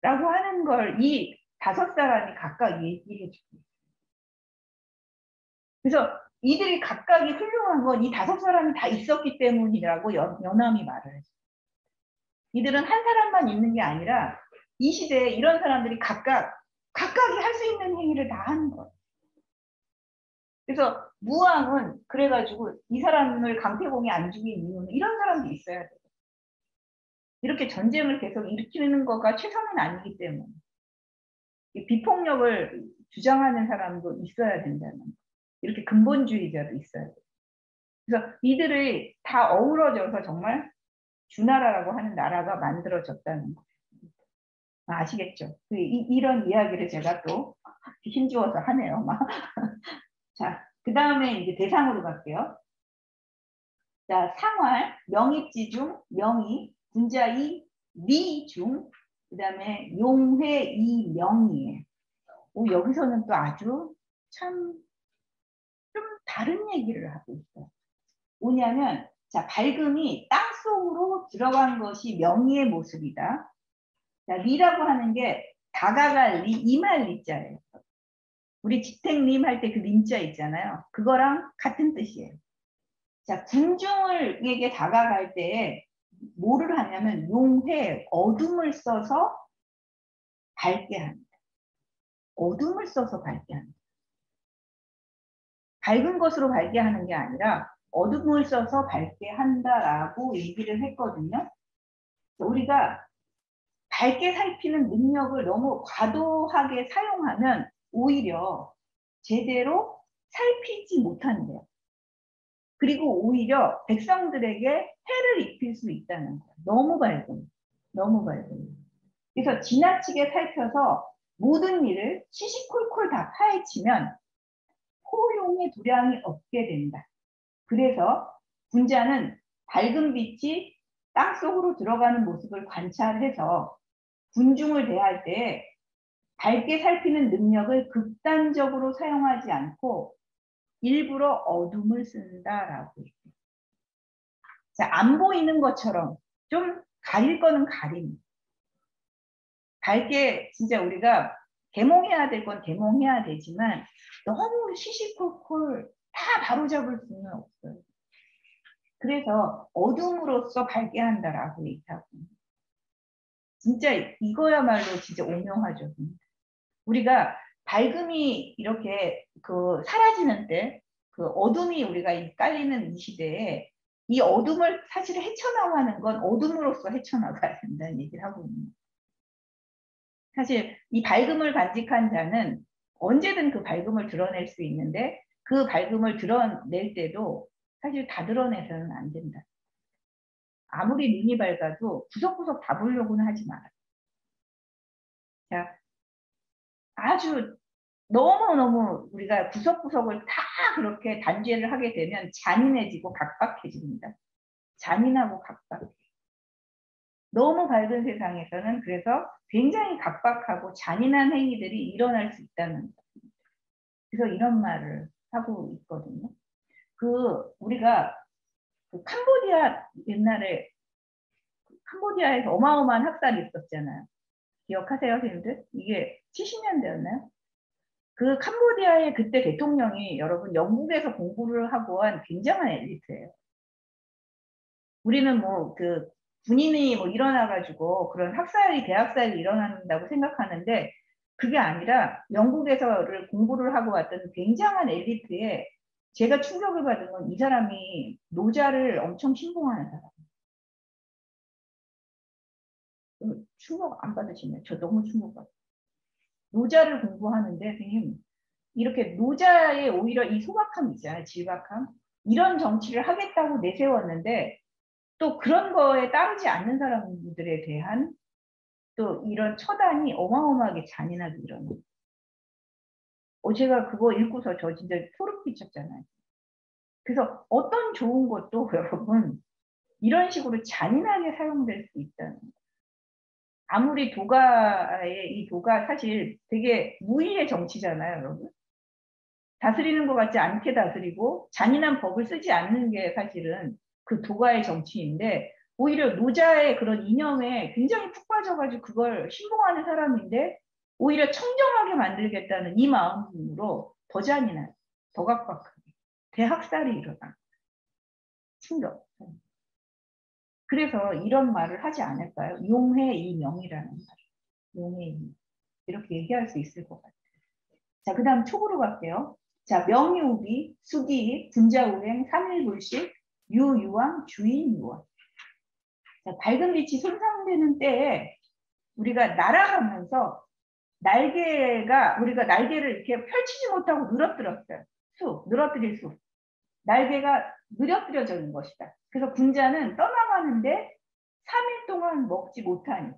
[SPEAKER 1] 라고 하는 걸 이 5사람이 각각 얘기해 주고 있어요. 그래서 이들이 각각이 훌륭한 건 이 5사람이 다 있었기 때문이라고 연함이 말을 했어요. 이들은 한 사람만 있는 게 아니라 이 시대에 이런 사람들이 각각이 할 수 있는 행위를 다 하는 거예요. 그래서 무왕은 그래가지고 이 사람을 강태공이 안 죽인 이유는 이런 사람도 있어야 돼요. 이렇게 전쟁을 계속 일으키는 거가 최선은 아니기 때문에 비폭력을 주장하는 사람도 있어야 된다는 거. 이렇게 근본주의자도 있어야 돼요. 그래서 이들이 다 어우러져서 정말 주나라라고 하는 나라가 만들어졌다는 거. 아시겠죠? 이런 이야기를 제가 또 힘주어서 하네요. 막. 자, 그 다음에 이제 대상으로 갈게요. 자, 상활, 명입지중, 명이, 군자이, 미중, 그 다음에 용회, 이명이에요. 여기서는 또 아주 참 좀 다른 얘기를 하고 있어요. 뭐냐면, 자, 밝음이 땅속으로 들어간 것이 명의의 모습이다. 자, 리라고 하는 게 다가갈 리, 임할 리자예요. 우리 지택림 할 때 그 림자 있잖아요. 그거랑 같은 뜻이에요. 자, 군중에게 다가갈 때 뭐를 하냐면 용회, 어둠을 써서 밝게 합니다. 어둠을 써서 밝게 합니다. 밝은 것으로 밝게 하는 게 아니라 어둠을 써서 밝게 한다라고 얘기를 했거든요. 우리가 밝게 살피는 능력을 너무 과도하게 사용하면 오히려 제대로 살피지 못한대요. 그리고 오히려 백성들에게 해를 입힐 수 있다는 거예요. 너무 밝은. 너무 밝은. 그래서 지나치게 살펴서 모든 일을 시시콜콜 다 파헤치면 포용의 도량이 없게 된다. 그래서 군자는 밝은 빛이 땅속으로 들어가는 모습을 관찰해서 군중을 대할 때 밝게 살피는 능력을 극단적으로 사용하지 않고 일부러 어둠을 쓴다라고 해요. 자, 안 보이는 것처럼 좀 가릴 거는 가립니다. 밝게 진짜 우리가 대몽해야 될 건 대몽해야 되지만 너무 시시콜콜 다 바로잡을 수는 없어요. 그래서 어둠으로써 밝게 한다라고 얘기하고 진짜 이거야말로 진짜 오명하죠. 우리가 밝음이 이렇게 그 사라지는 때 그 어둠이 우리가 깔리는 이 시대에 이 어둠을 사실 헤쳐나가는 건 어둠으로써 헤쳐나가야 된다는 얘기를 하고 있는 거예요. 사실 이 밝음을 간직한 자는 언제든 그 밝음을 드러낼 수 있는데 그 밝음을 드러낼 때도 사실 다 드러내서는 안 된다. 아무리 눈이 밝아도 구석구석 다 보려고는 하지 마라. 자, 아주 너무너무 우리가 구석구석을 다 그렇게 단죄를 하게 되면 잔인해지고 각박해집니다. 잔인하고 각박해. 너무 밝은 세상에서는 그래서 굉장히 각박하고 잔인한 행위들이 일어날 수 있다는 거예요. 그래서 이런 말을 하고 있거든요. 우리가 캄보디아 옛날에 캄보디아에서 어마어마한 학살이 있었잖아요. 기억하세요, 선생님들? 이게 70년대였나요? 그 캄보디아의 그때 대통령이 여러분 영국에서 공부를 하고 한 굉장한 엘리트예요. 우리는 뭐 그 군인이 뭐 일어나가지고 그런 학살이 대학살이 일어난다고 생각하는데 그게 아니라 영국에서를 공부를 하고 왔던 굉장한 엘리트에 제가 충격을 받은 건 이 사람이 노자를 엄청 신봉하는 사람. 충격 안 받으시네요. 저 너무 충격받아요. 노자를 공부하는데 선생님 이렇게 노자의 오히려 이 소박함 있잖아요. 질박함. 이런 정치를 하겠다고 내세웠는데 또 그런 거에 따르지 않는 사람들에 대한 또 이런 처단이 어마어마하게 잔인하게 일어나요. 제가 그거 읽고서 저 진짜 소름 끼쳤잖아요. 그래서 어떤 좋은 것도 여러분 이런 식으로 잔인하게 사용될 수 있다는 거예요. 아무리 이 도가 사실 되게 무의의 정치잖아요, 여러분. 다스리는 것 같지 않게 다스리고 잔인한 법을 쓰지 않는 게 사실은 그 도가의 정치인데 오히려 노자의 그런 이념에 굉장히 푹 빠져가지고 그걸 신봉하는 사람인데 오히려 청정하게 만들겠다는 이 마음으로 더 잔인한, 더 각박하게 대학살이 일어나. 충격. 그래서 이런 말을 하지 않을까요? 용해 이명이라는 말. 용해 이명. 이렇게 얘기할 수 있을 것 같아요. 자, 그 다음 촉으로 갈게요. 자, 명유비, 수기, 군자우행, 삼일불식, 유유왕, 주인유왕. 자, 밝은 빛이 손상되는 때에 우리가 날아가면서 우리가 날개를 이렇게 펼치지 못하고 늘어뜨렸어요. 늘어뜨릴 수. 날개가 느려뜨려지는 것이다. 그래서 군자는 떠나가는데 3일 동안 먹지 못하니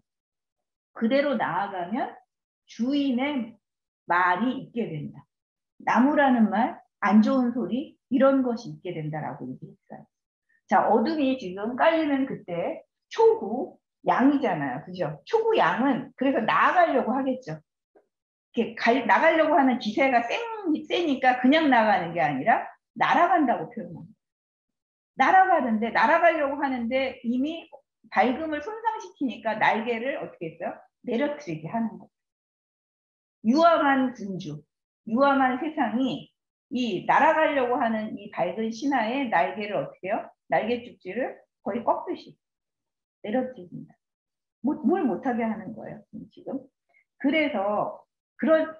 [SPEAKER 1] 그대로 나아가면 주인의 말이 있게 된다. 나무라는 말, 안 좋은 소리 이런 것이 있게 된다라고 얘기했어요. 자, 어둠이 지금 깔리는 그때 초구 양이잖아요. 그죠? 초구 양은 그래서 나아가려고 하겠죠. 이렇게 나가려고 하는 기세가 세니까 그냥 나가는 게 아니라 날아간다고 표현합니다. 날아가는데 날아가려고 하는데 이미 밝음을 손상시키니까 날개를 어떻게 했어요? 내려뜨리게 하는 거예요. 유함한 군주, 유함한 세상이 이 날아가려고 하는 이 밝은 신하의 날개를 어떻게 해요? 날개 쪽지를 거의 꺾듯이 내려뜨립니다. 뭘 못하게 하는 거예요, 지금. 그래서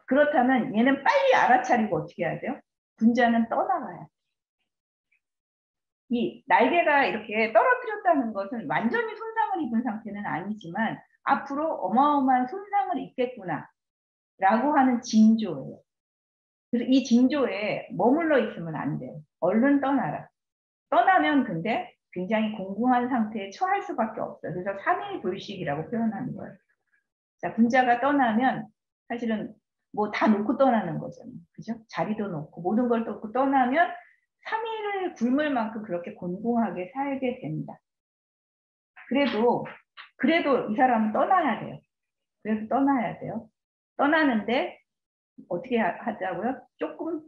[SPEAKER 1] 그렇다면 얘는 빨리 알아차리고 어떻게 해야 돼요? 군자는 떠나가야 돼요. 이 날개가 이렇게 떨어뜨렸다는 것은 완전히 손상을 입은 상태는 아니지만 앞으로 어마어마한 손상을 입겠구나 라고 하는 징조예요. 그래서 이 징조에 머물러 있으면 안 돼요. 얼른 떠나라. 떠나면 근데 굉장히 공공한 상태에 처할 수밖에 없어요. 그래서 3일 불식이라고 표현하는 거예요. 자, 군자가 떠나면 사실은 뭐 다 놓고 떠나는 거잖아요. 그죠? 자리도 놓고 모든 걸 놓고 떠나면 3일을 굶을 만큼 그렇게 곤궁하게 살게 된다. 그래도 이 사람은 떠나야 돼요. 그래서 떠나야 돼요. 떠나는데 어떻게 하자고요? 조금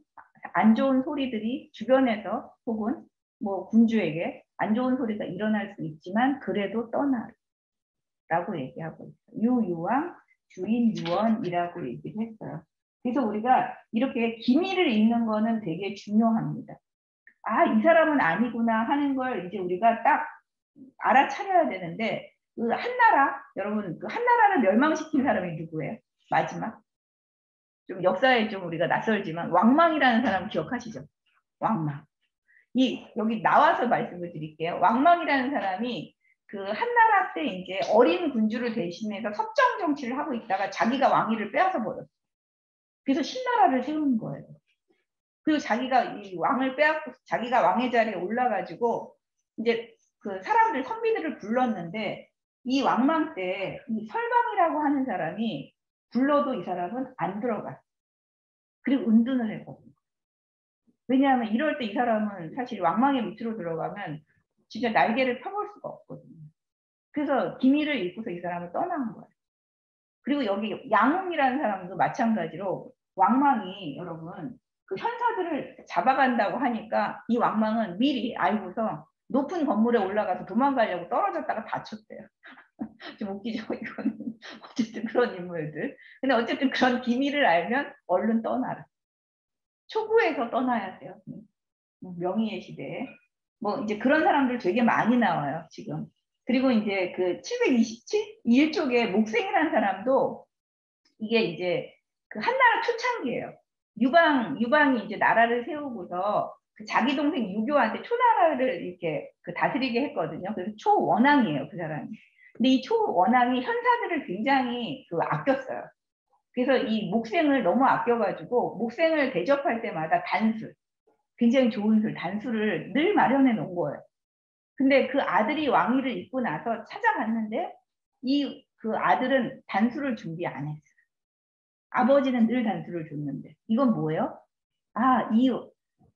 [SPEAKER 1] 안 좋은 소리들이 주변에서 혹은 뭐 군주에게 안 좋은 소리가 일어날 수 있지만 그래도 떠나라고 얘기하고 있어요. 유유왕, 주인 유언이라고 얘기를 했어요. 그래서 우리가 이렇게 기미를 읽는 거는 되게 중요합니다. 아, 이 사람은 아니구나 하는 걸 이제 우리가 딱 알아차려야 되는데 그 한나라, 여러분 그 한나라를 멸망시킨 사람이 누구예요? 마지막. 좀 역사에 좀 우리가 낯설지만 왕망이라는 사람 기억하시죠? 왕망. 여기 나와서 말씀을 드릴게요. 왕망이라는 사람이 그 한나라 때 이제 어린 군주를 대신해서 섭정 정치를 하고 있다가 자기가 왕위를 빼앗아 버렸어요. 그래서 신나라를 세운 거예요. 그리고 자기가 이 왕을 빼앗고 자기가 왕의 자리에 올라가지고 이제 그 사람들 선비들을 불렀는데 이 왕망 때 이 설방이라고 하는 사람이 불러도 이 사람은 안 들어갔어요. 그리고 은둔을 했거든요. 왜냐하면 이럴 때 이 사람은 사실 왕망의 밑으로 들어가면 진짜 날개를 펴볼 수가 없거든요. 그래서 기밀을 읽고서 이 사람은 떠난 거예요. 그리고 여기 양웅이라는 사람도 마찬가지로 왕망이 여러분 그 현사들을 잡아간다고 하니까 이 왕망은 미리 알고서 높은 건물에 올라가서 도망가려고 떨어졌다가 다쳤대요. 좀 웃기죠, 이거는. 어쨌든 그런 인물들. 근데 어쨌든 그런 기밀을 알면 얼른 떠나라. 초구에서 떠나야 돼요. 명의의 시대에. 뭐 이제 그런 사람들 되게 많이 나와요, 지금. 그리고 이제 그 727? 1쪽에 목생이라는 사람도 이게 이제 그 한나라 초창기예요. 유방이 이제 나라를 세우고서 그 자기 동생 유교한테 초나라를 이렇게 그 다스리게 했거든요. 그래서 초원왕이에요, 그 사람이. 근데 이 초원왕이 현사들을 굉장히 그 아꼈어요. 그래서 이 목생을 너무 아껴가지고 목생을 대접할 때마다 단술, 굉장히 좋은 술, 단술을 늘 마련해 놓은 거예요. 근데 그 아들이 왕위를 잇고 나서 찾아갔는데 이 그 아들은 단술을 준비 안 했어요. 아버지는 늘 단술을 줬는데 이건 뭐예요? 아, 이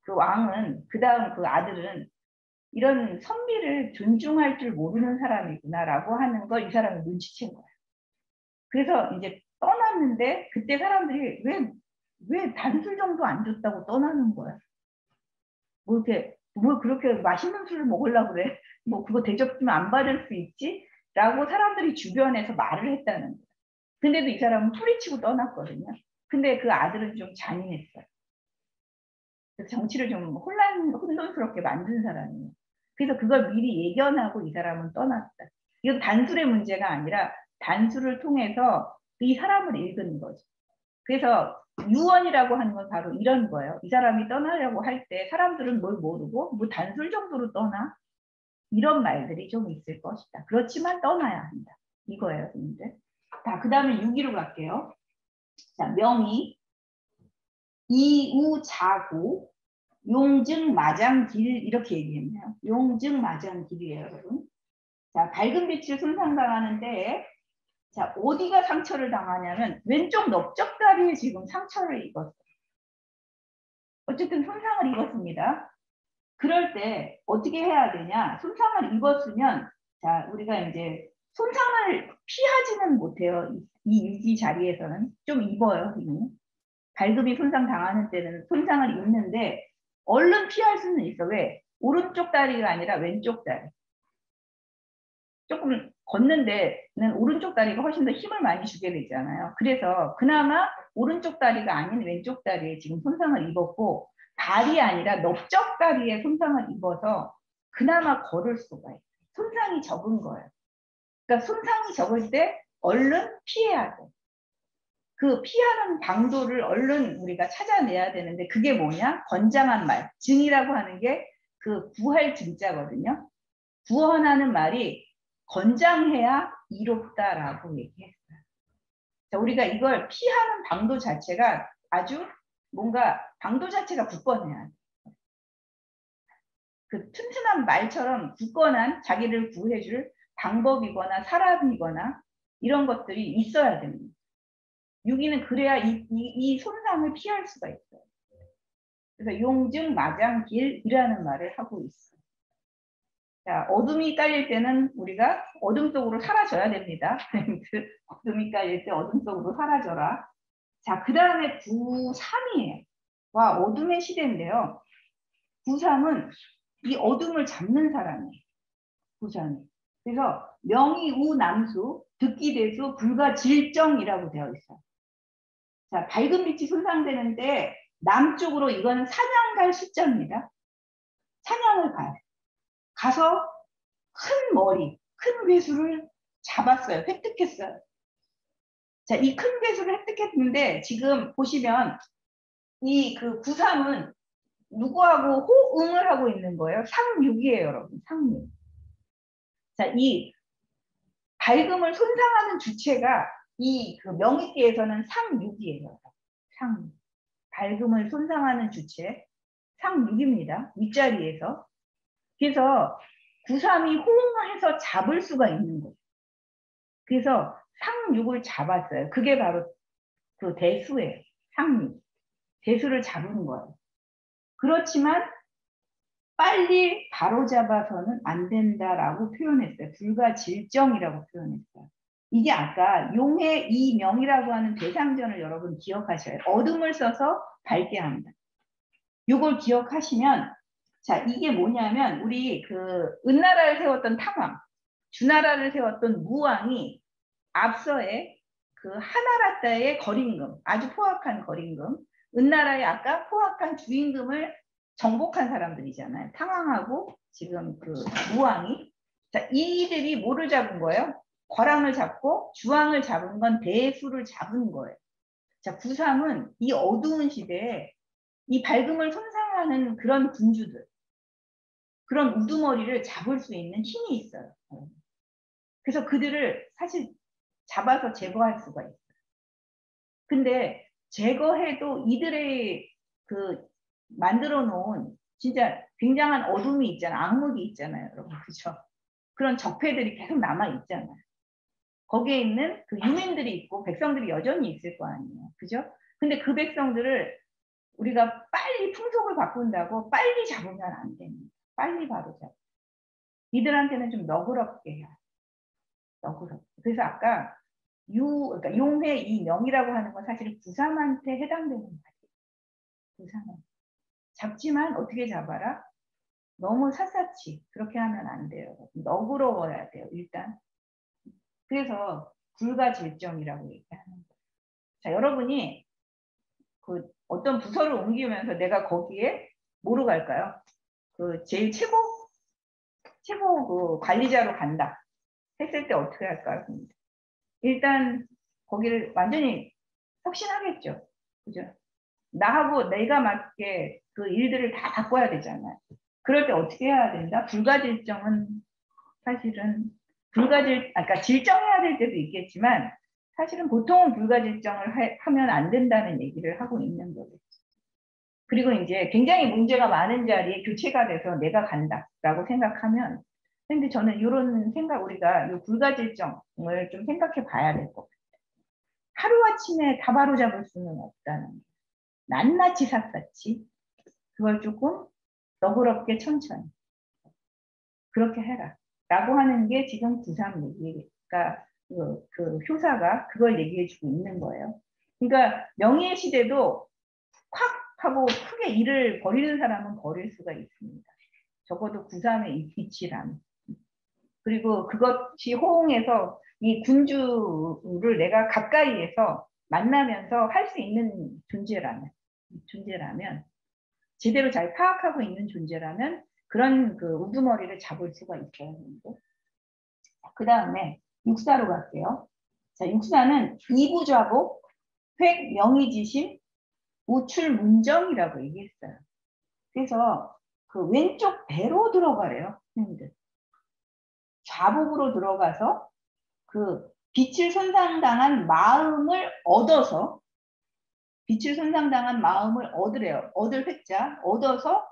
[SPEAKER 1] 그 왕은 그 다음 그 아들은 이런 선비를 존중할 줄 모르는 사람이구나라고 하는 걸 이 사람이 눈치챈 거예요. 그래서 이제 떠났는데 그때 사람들이 왜 단술 정도 안 줬다고 떠나는 거야? 뭐 이렇게 뭐 그렇게 맛있는 술을 먹으려고 그래? 뭐 그거 대접 좀 안 받을 수 있지? 라고 사람들이 주변에서 말을 했다는 거예요. 근데도 이 사람은 소리치고 떠났거든요. 근데 그 아들은 좀 잔인했어요. 그래서 정치를 좀 혼돈스럽게 만든 사람이에요. 그래서 그걸 미리 예견하고 이 사람은 떠났다. 이건 단술의 문제가 아니라 단술을 통해서 이 사람을 읽은 거죠. 그래서 유언이라고 하는 건 바로 이런 거예요. 이 사람이 떠나려고 할 때 사람들은 뭘 모르고 뭐 단술 정도로 떠나? 이런 말들이 좀 있을 것이다. 그렇지만 떠나야 한다. 이거예요, 선생님들. 자, 그 다음에 6위로 갈게요. 자, 명의, 이우자고, 용증마장길 이렇게 얘기했네요. 용증마장길이에요, 여러분. 자, 밝은 빛을 손상당하는데 자, 어디가 상처를 당하냐면 왼쪽 넓적다리에 지금 상처를 입었어요. 어쨌든 손상을 입었습니다. 그럴 때 어떻게 해야 되냐? 손상을 입었으면 자, 우리가 이제 손상을 피하지는 못해요. 이 유기 자리에서는 좀 입어요. 발급이 손상 당하는 때는 손상을 입는데 얼른 피할 수는 있어. 왜? 오른쪽 다리가 아니라 왼쪽 다리. 조금 걷는 데는 오른쪽 다리가 훨씬 더 힘을 많이 주게 되잖아요. 그래서 그나마 오른쪽 다리가 아닌 왼쪽 다리에 지금 손상을 입었고 발이 아니라 넓적 다리에 손상을 입어서 그나마 걸을 수가 있어요. 손상이 적은 거예요. 그러니까 손상이 적을 때 얼른 피해야 돼. 그 피하는 방도를 얼른 우리가 찾아내야 되는데 그게 뭐냐? 건장한 말. 증이라고 하는 게 그 구할 증자거든요. 구원하는 말이 건장해야 이롭다라고 얘기했어요. 자, 우리가 이걸 피하는 방도 자체가 아주 뭔가 방도 자체가 굳건해야 돼. 그 튼튼한 말처럼 굳건한 자기를 구해줄 방법이거나 사람이거나 이런 것들이 있어야 됩니다. 유기는 그래야 이 손상을 피할 수가 있어요. 그래서 용증 마장길이라는 말을 하고 있어요. 자, 어둠이 깔릴 때는 우리가 어둠 속으로 사라져야 됩니다. 어둠이 깔릴 때 어둠 속으로 사라져라. 자, 그 다음에 9.3이에요. 와, 어둠의 시대인데요. 9.3은 이 어둠을 잡는 사람이에요. 9.3이. 그래서 명의우남수, 득기대수, 불가질정이라고 되어 있어요. 자, 밝은 빛이 손상되는데 남쪽으로 이거는 사냥 갈 숫자입니다. 사냥을 가요. 가서 큰 머리, 큰 괴수를 잡았어요. 획득했어요. 자, 이 큰 괴수를 획득했는데 지금 보시면 이 그 9.3은 누구하고 호응을 하고 있는 거예요? 상륙이에요, 여러분. 상륙. 자, 이 밝음을 손상하는 주체가 이 그 명의계에서는 상륙이에요. 상륙. 밝음을 손상하는 주체 상륙입니다. 윗자리에서. 그래서 9.3이 호응해서 잡을 수가 있는 거예요. 그래서 상륙을 잡았어요. 그게 바로 그 대수예요. 상륙. 대수를 잡은 거예요. 그렇지만 빨리 바로잡아서는 안 된다라고 표현했어요. 불가질정이라고 표현했어요. 이게 아까 용의 이명이라고 하는 대상전을 여러분 기억하셔요. 어둠을 써서 밝게 한다. 이걸 기억하시면 자, 이게 뭐냐면 우리 그 은나라를 세웠던 탕왕, 주나라를 세웠던 무왕이 앞서에 그 하나라 때의 거림금, 아주 포악한 거림금, 은나라의 아까 포악한 주임금을 정복한 사람들이잖아요. 탕왕하고 지금 그 무왕이. 자, 이들이 뭐를 잡은 거예요? 거랑을 잡고 주왕을 잡은 건 대수를 잡은 거예요. 자, 9.3은 이 어두운 시대에 이 밝음을 손상하는 그런 군주들, 그런 우두머리를 잡을 수 있는 힘이 있어요. 그래서 그들을 사실 잡아서 제거할 수가 있어요. 근데 제거해도 이들의 그 만들어 놓은 진짜 굉장한 어둠이 있잖아. 악물이 있잖아요, 여러분. 그죠? 그런 적폐들이 계속 남아 있잖아요. 거기에 있는 그 유민들이 있고 백성들이 여전히 있을 거 아니에요. 그죠? 근데 그 백성들을 우리가 빨리 풍속을 바꾼다고 빨리 잡으면 안 됩니다. 빨리 바로 잡. 이들한테는 좀 너그럽게 해야 돼. 너그럽게. 그래서 아까 그러니까 용회 이 명이라고 하는 건 사실 구삼한테 해당되는 말이에요. 구삼한. 잡지만 어떻게 잡아라? 너무 샅샅이 그렇게 하면 안 돼요. 너그러워야 돼요. 일단. 그래서 불가질정이라고 얘기하는 거예요. 자, 여러분이 그 어떤 부서를 옮기면서 내가 거기에 뭐로 갈까요? 그 제일 최고 그 관리자로 간다 했을 때 어떻게 할까요? 일단 거기를 완전히 혁신하겠죠. 그죠? 나하고 내가 맞게 그 일들을 다 바꿔야 되잖아요. 그럴 때 어떻게 해야 된다? 불가질정은 사실은 그러니까 질정해야 될 때도 있겠지만 사실은 보통은 불가질정을 하면 안 된다는 얘기를 하고 있는 거죠. 그리고 이제 굉장히 문제가 많은 자리에 교체가 돼서 내가 간다라고 생각하면 근데 저는 이런 생각 우리가 이 불가질정을 좀 생각해 봐야 될 것 같아요. 하루아침에 다 바로잡을 수는 없다는 거예요. 낱낱이 샅샅이 그걸 조금 너그럽게 천천히 그렇게 해라 라고 하는 게 지금 구삼 얘기가 그 효사가 그걸 얘기해 주고 있는 거예요. 그러니까 명의의 시대도 콱 하고 크게 일을 벌이는 사람은 벌일 수가 있습니다. 적어도 구삼의 이치라면. 그리고 그것이 호응해서 이 군주를 내가 가까이에서 만나면서 할 수 있는 존재라면 제대로 잘 파악하고 있는 존재라면 그런 그 우두머리를 잡을 수가 있어요. 그 다음에 육사로 갈게요. 자, 육사는 이부좌복, 획, 명의지심, 우출문정이라고 얘기했어요. 그래서 그 왼쪽 배로 들어가래요. 선생님들. 좌복으로 들어가서 그 빛을 손상당한 마음을 얻어서 빛을 손상당한 마음을 얻으래요. 얻을 획자 얻어서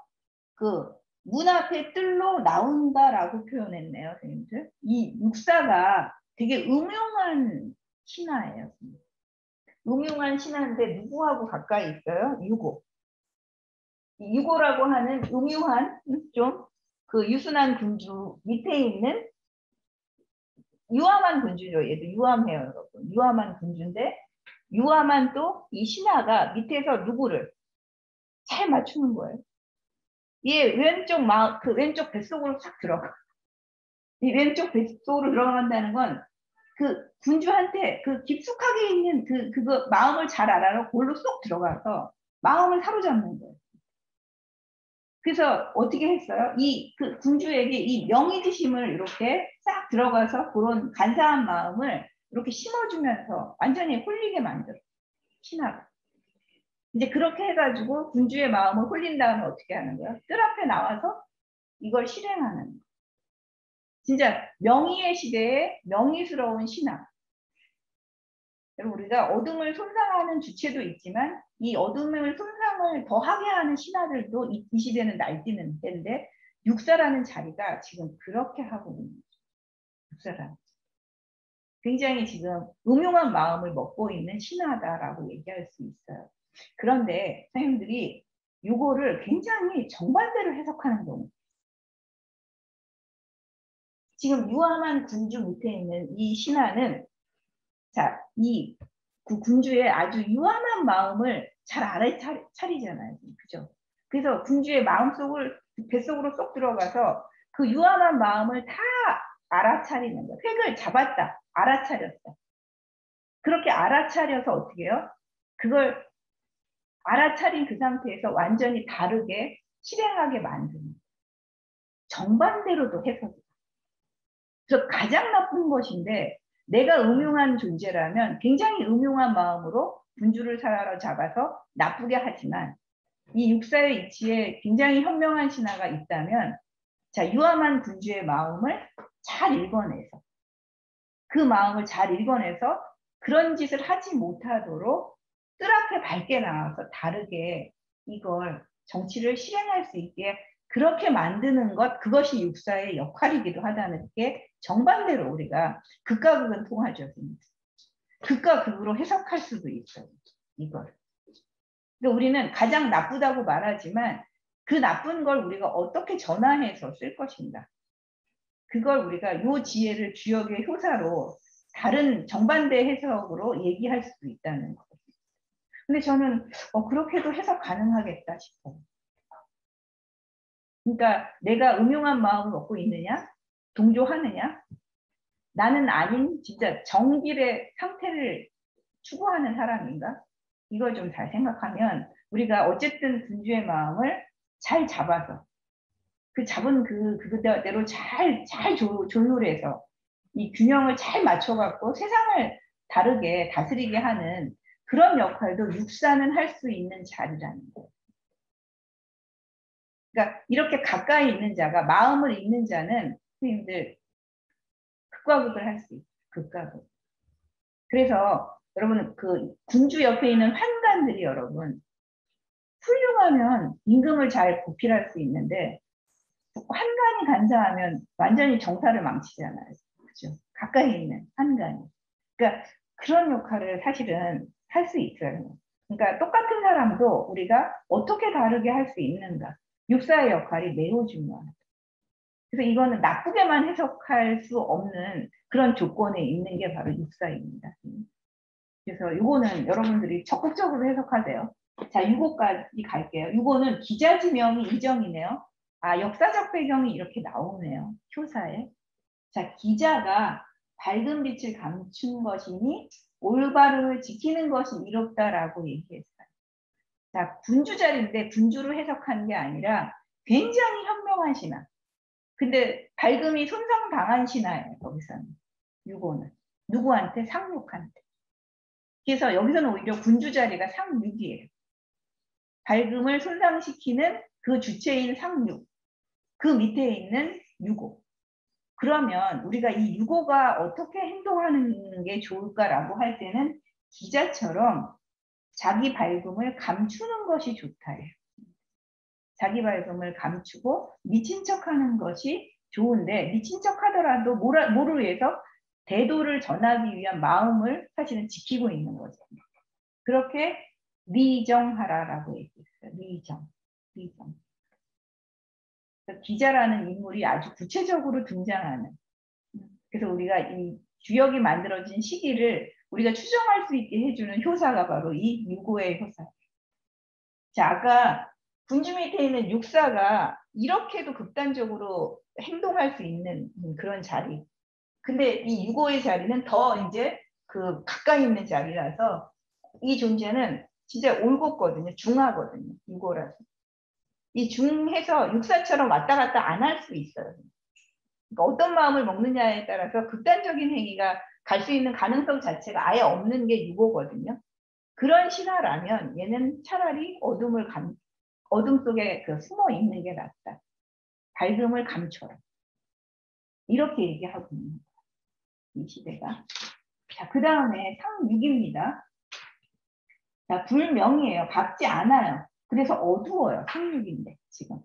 [SPEAKER 1] 그 문 앞에 뜰로 나온다라고 표현했네요, 선생님들. 이 육사가 되게 음흉한 신화예요. 음흉한 신화인데 누구하고 가까이 있어요? 유고. 유고라고 하는 음흉한 좀 그 유순한 군주 밑에 있는 유암한 군주죠. 얘도 유암해요, 여러분. 유암한 군주인데 유암한 또 이 신하가 밑에서 누구를 잘 맞추는 거예요. 얘 그 왼쪽 뱃속으로 싹 들어가. 이 왼쪽 뱃속으로 들어간다는 건 그 군주한테 그 깊숙하게 있는 그거 마음을 잘 알아서 골로 쏙 들어가서 마음을 사로잡는 거예요. 그래서 어떻게 했어요? 그 군주에게 이 명의지심을 이렇게 싹 들어가서 그런 간사한 마음을 이렇게 심어주면서 완전히 홀리게 만들어. 신하가. 이제 그렇게 해가지고 군주의 마음을 홀린 다음에 어떻게 하는 거야? 뜰 앞에 나와서 이걸 실행하는 거야. 진짜 명의의 시대에 명의스러운 신하. 우리가 어둠을 손상하는 주체도 있지만 이 어둠을 손상을 더하게 하는 신하들도 이 시대는 날뛰는 때인데 육사라는 자리가 지금 그렇게 하고 있는 거죠. 육사라는 굉장히 지금 음흉한 마음을 먹고 있는 신하다라고 얘기할 수 있어요. 그런데 선생님들이 이거를 굉장히 정반대로 해석하는 경우 지금 유암한 군주 밑에 있는 이 신하는 자, 이 군주의 아주 유한한 마음을 잘 알아차리잖아요. 그죠? 그래서 군주의 마음속을 뱃속으로 쏙 들어가서 그 유한한 마음을 다 알아차리는 거예요. 획을 잡았다. 알아차렸다. 그렇게 알아차려서 어떻게 해요? 그걸 알아차린 그 상태에서 완전히 다르게 실행하게 만드는 거예요. 정반대로도 해석이. 그래서 가장 나쁜 것인데 내가 음흉한 존재라면 굉장히 음흉한 마음으로 군주를 사로잡아서 나쁘게 하지만 이 육사의 이치에 굉장히 현명한 신하가 있다면 자 유암한 군주의 마음을 잘 읽어내서 그 마음을 잘 읽어내서 그런 짓을 하지 못하도록 뚜렷하게 밝게 나와서 다르게 이걸 정치를 실행할 수 있게 그렇게 만드는 것, 그것이 육사의 역할이기도 하다는 게 정반대로 우리가 극과 극은 통하죠. 극과 극으로 해석할 수도 있어요. 이걸. 근데 우리는 가장 나쁘다고 말하지만 그 나쁜 걸 우리가 어떻게 전환해서 쓸 것인가. 그걸 우리가 요 지혜를 주역의 효사로 다른 정반대 해석으로 얘기할 수도 있다는 거. 근데 저는 그렇게도 해석 가능하겠다 싶어요. 그러니까 내가 음흉한 마음을 먹고 있느냐? 동조하느냐? 나는 아닌 진짜 정길의 상태를 추구하는 사람인가? 이걸 좀 잘 생각하면 우리가 어쨌든 군주의 마음을 잘 잡아서 그 잡은 그대로 잘 조율해서 이 균형을 잘 맞춰갖고 세상을 다르게 다스리게 하는 그런 역할도 육사는 할 수 있는 자리라는 거예요. 그러니까 이렇게 가까이 있는 자가 마음을 읽는 자는 선생님들 극과 극을 할 수 있어요. 극과 극. 그래서 여러분 그 군주 옆에 있는 환관들이 여러분 훌륭하면 임금을 잘 보필할 수 있는데 환관이 간사하면 완전히 정사를 망치잖아요. 그죠? 가까이 있는 환관이. 그러니까 그런 역할을 사실은 할 수 있어요. 그러니까 똑같은 사람도 우리가 어떻게 다르게 할 수 있는가. 육사의 역할이 매우 중요하다. 그래서 이거는 나쁘게만 해석할 수 없는 그런 조건에 있는 게 바로 육사입니다. 그래서 이거는 여러분들이 적극적으로 해석하세요. 자, 6호까지 갈게요. 6호는 기자지명이 이정이네요. 아, 역사적 배경이 이렇게 나오네요. 효사에. 자, 기자가 밝은 빛을 감춘 것이니 올바름을 지키는 것이 이롭다라고 얘기했어요. 자, 군주 자리인데 군주로 해석한 게 아니라 굉장히 현명한 신하. 근데 밝음이 손상당한 신하예요. 거기서는. 6호는. 누구한테? 상륙한테. 그래서 여기서는 오히려 군주 자리가 상륙이에요. 밝음을 손상시키는 그 주체인 상륙. 그 밑에 있는 6호. 그러면 우리가 이 6호가 어떻게 행동하는 게 좋을까라고 할 때는 기자처럼 자기 밝음을 감추는 것이 좋다예요. 자기 밝음을 감추고 미친 척하는 것이 좋은데 미친 척하더라도 뭐를 위해서 대도를 전하기 위한 마음을 사실은 지키고 있는 거죠. 그렇게 미정하라라고 얘기했어요. 미정. 기자라는 인물이 아주 구체적으로 등장하는. 그래서 우리가 이 주역이 만들어진 시기를 우리가 추정할 수 있게 해주는 효사가 바로 이 6호의 효사. 자, 아까 군주 밑에 있는 육사가 이렇게도 극단적으로 행동할 수 있는 그런 자리. 근데 이 6호의 자리는 더 이제 그 가까이 있는 자리라서 이 존재는 진짜 올곧거든요. 중하거든요. 6호라서. 이 중해서 육사처럼 왔다 갔다 안 할 수 있어요. 그러니까 어떤 마음을 먹느냐에 따라서 극단적인 행위가 갈 수 있는 가능성 자체가 아예 없는 게 6호거든요. 그런 신하라면 얘는 차라리 어둠 속에 숨어 있는 게 낫다. 밝음을 감춰라. 이렇게 얘기하고 있는 거예요. 이 시대가. 자, 그 다음에 상륙입니다. 자, 불명이에요. 밝지 않아요. 그래서 어두워요. 상륙인데 지금.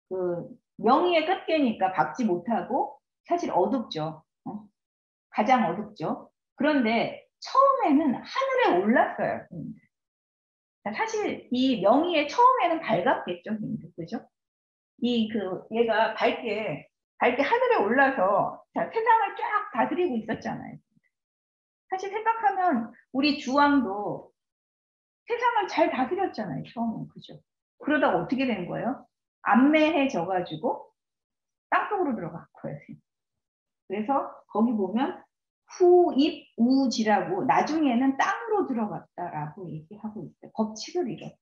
[SPEAKER 1] 그 명의의 끝계니까 밝지 못하고 사실 어둡죠. 가장 어둡죠. 그런데 처음에는 하늘에 올랐어요. 사실 이 명의의 처음에는 밝았겠죠. 그죠? 얘가 밝게 하늘에 올라서 세상을 쫙 다스리고 있었잖아요. 사실 생각하면 우리 주왕도 세상을 잘 다스렸잖아요. 처음엔. 그죠? 그러다가 어떻게 된 거예요? 안매해져가지고 땅속으로 들어갔고요. 그래서 거기 보면 후입우지라고 나중에는 땅으로 들어갔다라고 얘기하고 있어요. 법칙을 잃었다.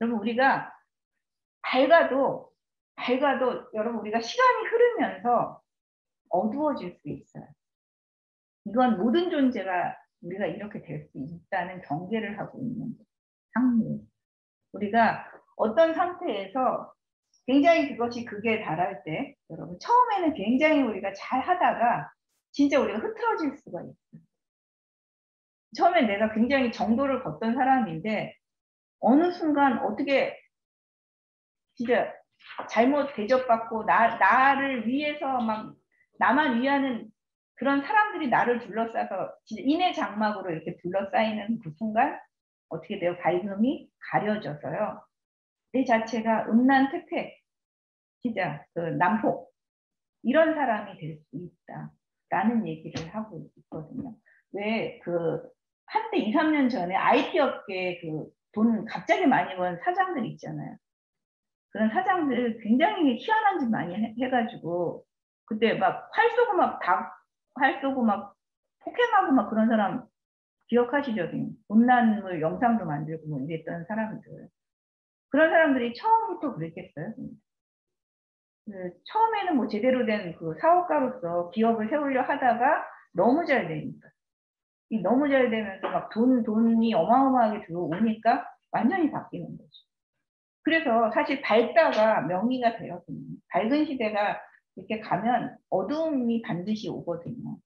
[SPEAKER 1] 여러분 우리가 밝아도 여러분 우리가 시간이 흐르면서 어두워질 수 있어요. 이건 모든 존재가 우리가 이렇게 될 수 있다는 경계를 하고 있는 상류. 우리가 어떤 상태에서 굉장히 그것이 극에 달할 때 여러분 처음에는 굉장히 우리가 잘 하다가 진짜 우리가 흐트러질 수가 있어요. 처음에 내가 굉장히 정도를 걷던 사람인데 어느 순간 어떻게 진짜 잘못 대접받고 나를 위해서 막 나만 위하는 그런 사람들이 나를 둘러싸서 진짜 인해장막으로 이렇게 둘러싸이는 그 순간 어떻게 돼요? 밝음이 가려져서요. 내 자체가 음란태폐, 진짜 그 난폭 이런 사람이 될 수 있다라는 얘기를 하고 있거든요. 왜 그 한때 2, 3년 전에 IT 업계에 그 돈 갑자기 많이 번 사장들 있잖아요. 그런 사장들 굉장히 희한한 짓 많이 해가지고 그때 막 활 쏘고 막 활 쏘고 막 폭행하고 막 그런 사람 기억하시죠? 음란물 영상도 만들고 뭐 이랬던 사람들. 그런 사람들이 처음부터 그랬겠어요? 처음에는 뭐 제대로 된 그 사업가로서 기업을 세우려 하다가 너무 잘 되니까. 너무 잘 되면서 막 돈이 어마어마하게 들어오니까 완전히 바뀌는 거죠. 그래서 사실 밝다가 명의가 되거든요. 밝은 시대가 이렇게 가면 어두움이 반드시 오거든요.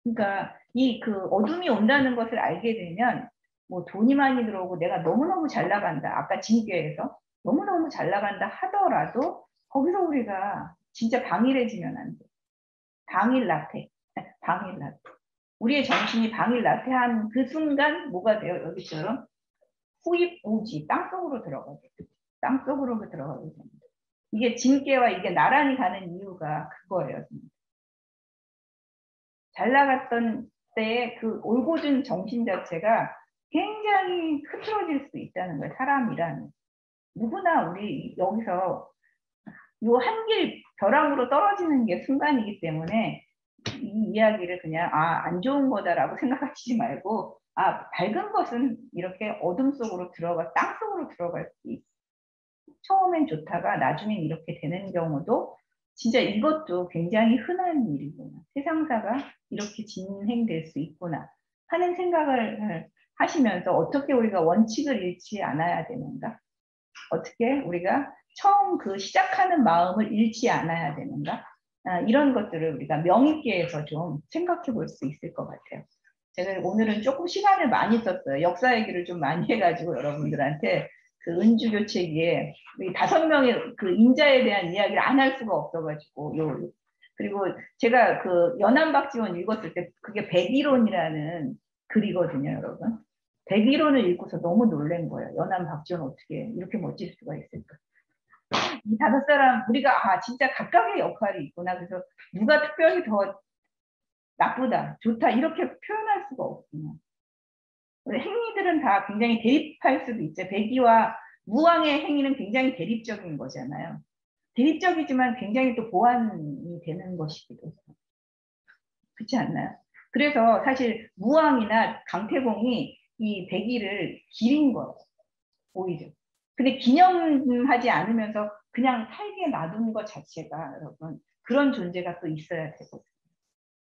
[SPEAKER 1] 그러니까 이 그 어둠이 온다는 것을 알게 되면 뭐 돈이 많이 들어오고 내가 너무너무 잘 나간다. 아까 진교에서 너무너무 잘 나간다 하더라도 거기서 우리가 진짜 방일해지면 안 돼. 방일나태. 방일나태. 우리의 정신이 방일나태한 그 순간 뭐가 돼요? 여기처럼 후입오지 땅속으로 들어가게 돼요. 땅속으로 들어가게 됩니다. 이게 진깨와 이게 나란히 가는 이유가 그거예요. 잘 나갔던 때의 그 올곧은 정신 자체가 굉장히 흐트러질 수 있다는 거예요. 사람이란. 누구나 우리 여기서 요 한 길 벼랑으로 떨어지는 게 순간이기 때문에 이 이야기를 그냥 안 좋은 거다라고 생각하시지 말고 밝은 것은 이렇게 어둠 속으로 땅 속으로 들어갈 수 있어. 처음엔 좋다가 나중엔 이렇게 되는 경우도 진짜 이것도 굉장히 흔한 일이구나. 세상사가 이렇게 진행될 수 있구나 하는 생각을 하시면서 어떻게 우리가 원칙을 잃지 않아야 되는가? 어떻게 우리가 처음 그 시작하는 마음을 잃지 않아야 되는가? 이런 것들을 우리가 명의계에서 좀 생각해 볼 수 있을 것 같아요. 제가 오늘은 조금 시간을 많이 썼어요. 역사 얘기를 좀 많이 해가지고 여러분들한테 그 은주교체기에 5명의 그 인자에 대한 이야기를 안 할 수가 없어가지고 그리고 제가 그 연암박지원 읽었을 때 그게 백이론이라는 글이거든요, 여러분. 백이론을 읽고서 너무 놀란 거예요. 연암박지원 어떻게 이렇게 멋질 수가 있을까? 이 5사람 우리가 진짜 각각의 역할이 있구나. 그래서 누가 특별히 더 나쁘다, 좋다 이렇게 표현할 수가 없구나. 행위들은 다 굉장히 대립할 수도 있죠. 백이와 무왕의 행위는 굉장히 대립적인 거잖아요. 대립적이지만 굉장히 또 보완이 되는 것이기도 해요. 그렇지 않나요? 그래서 사실 무왕이나 강태공이 이 백이를 기린 거예요. 오히려. 근데 기념하지 않으면서 그냥 살게 놔둔 것 자체가 여러분 그런 존재가 또 있어야 되거든요.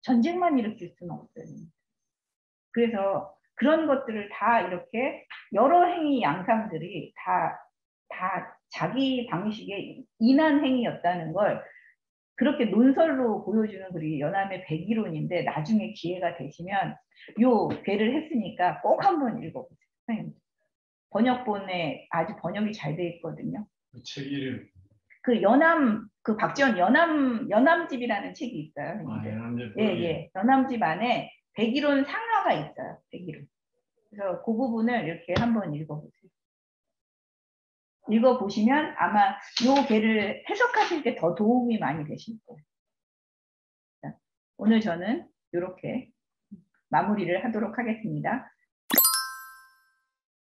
[SPEAKER 1] 전쟁만 일으킬 수는 없어요. 그래서 그런 것들을 다 이렇게 여러 행위 양상들이 다 자기 방식의 인한 행위였다는 걸 그렇게 논설로 보여주는 글이 연암의 백이론인데 나중에 기회가 되시면 요 괴를 했으니까 꼭 한번 읽어보세요. 번역본에 아주 번역이 잘 돼 있거든요.
[SPEAKER 2] 그 책 이름.
[SPEAKER 1] 그 연암 그 박지원 연암집이라는 책이 있어요.
[SPEAKER 2] 연암집.
[SPEAKER 1] 예. 연암집 안에 백이론 상하가 있어요. 백이론. 그래서 그 부분을 이렇게 한번 읽어보세요. 읽어보시면 아마 요 괴를 해석하실 때 더 도움이 많이 되실 거예요. 자, 오늘 저는 이렇게 마무리를 하도록 하겠습니다.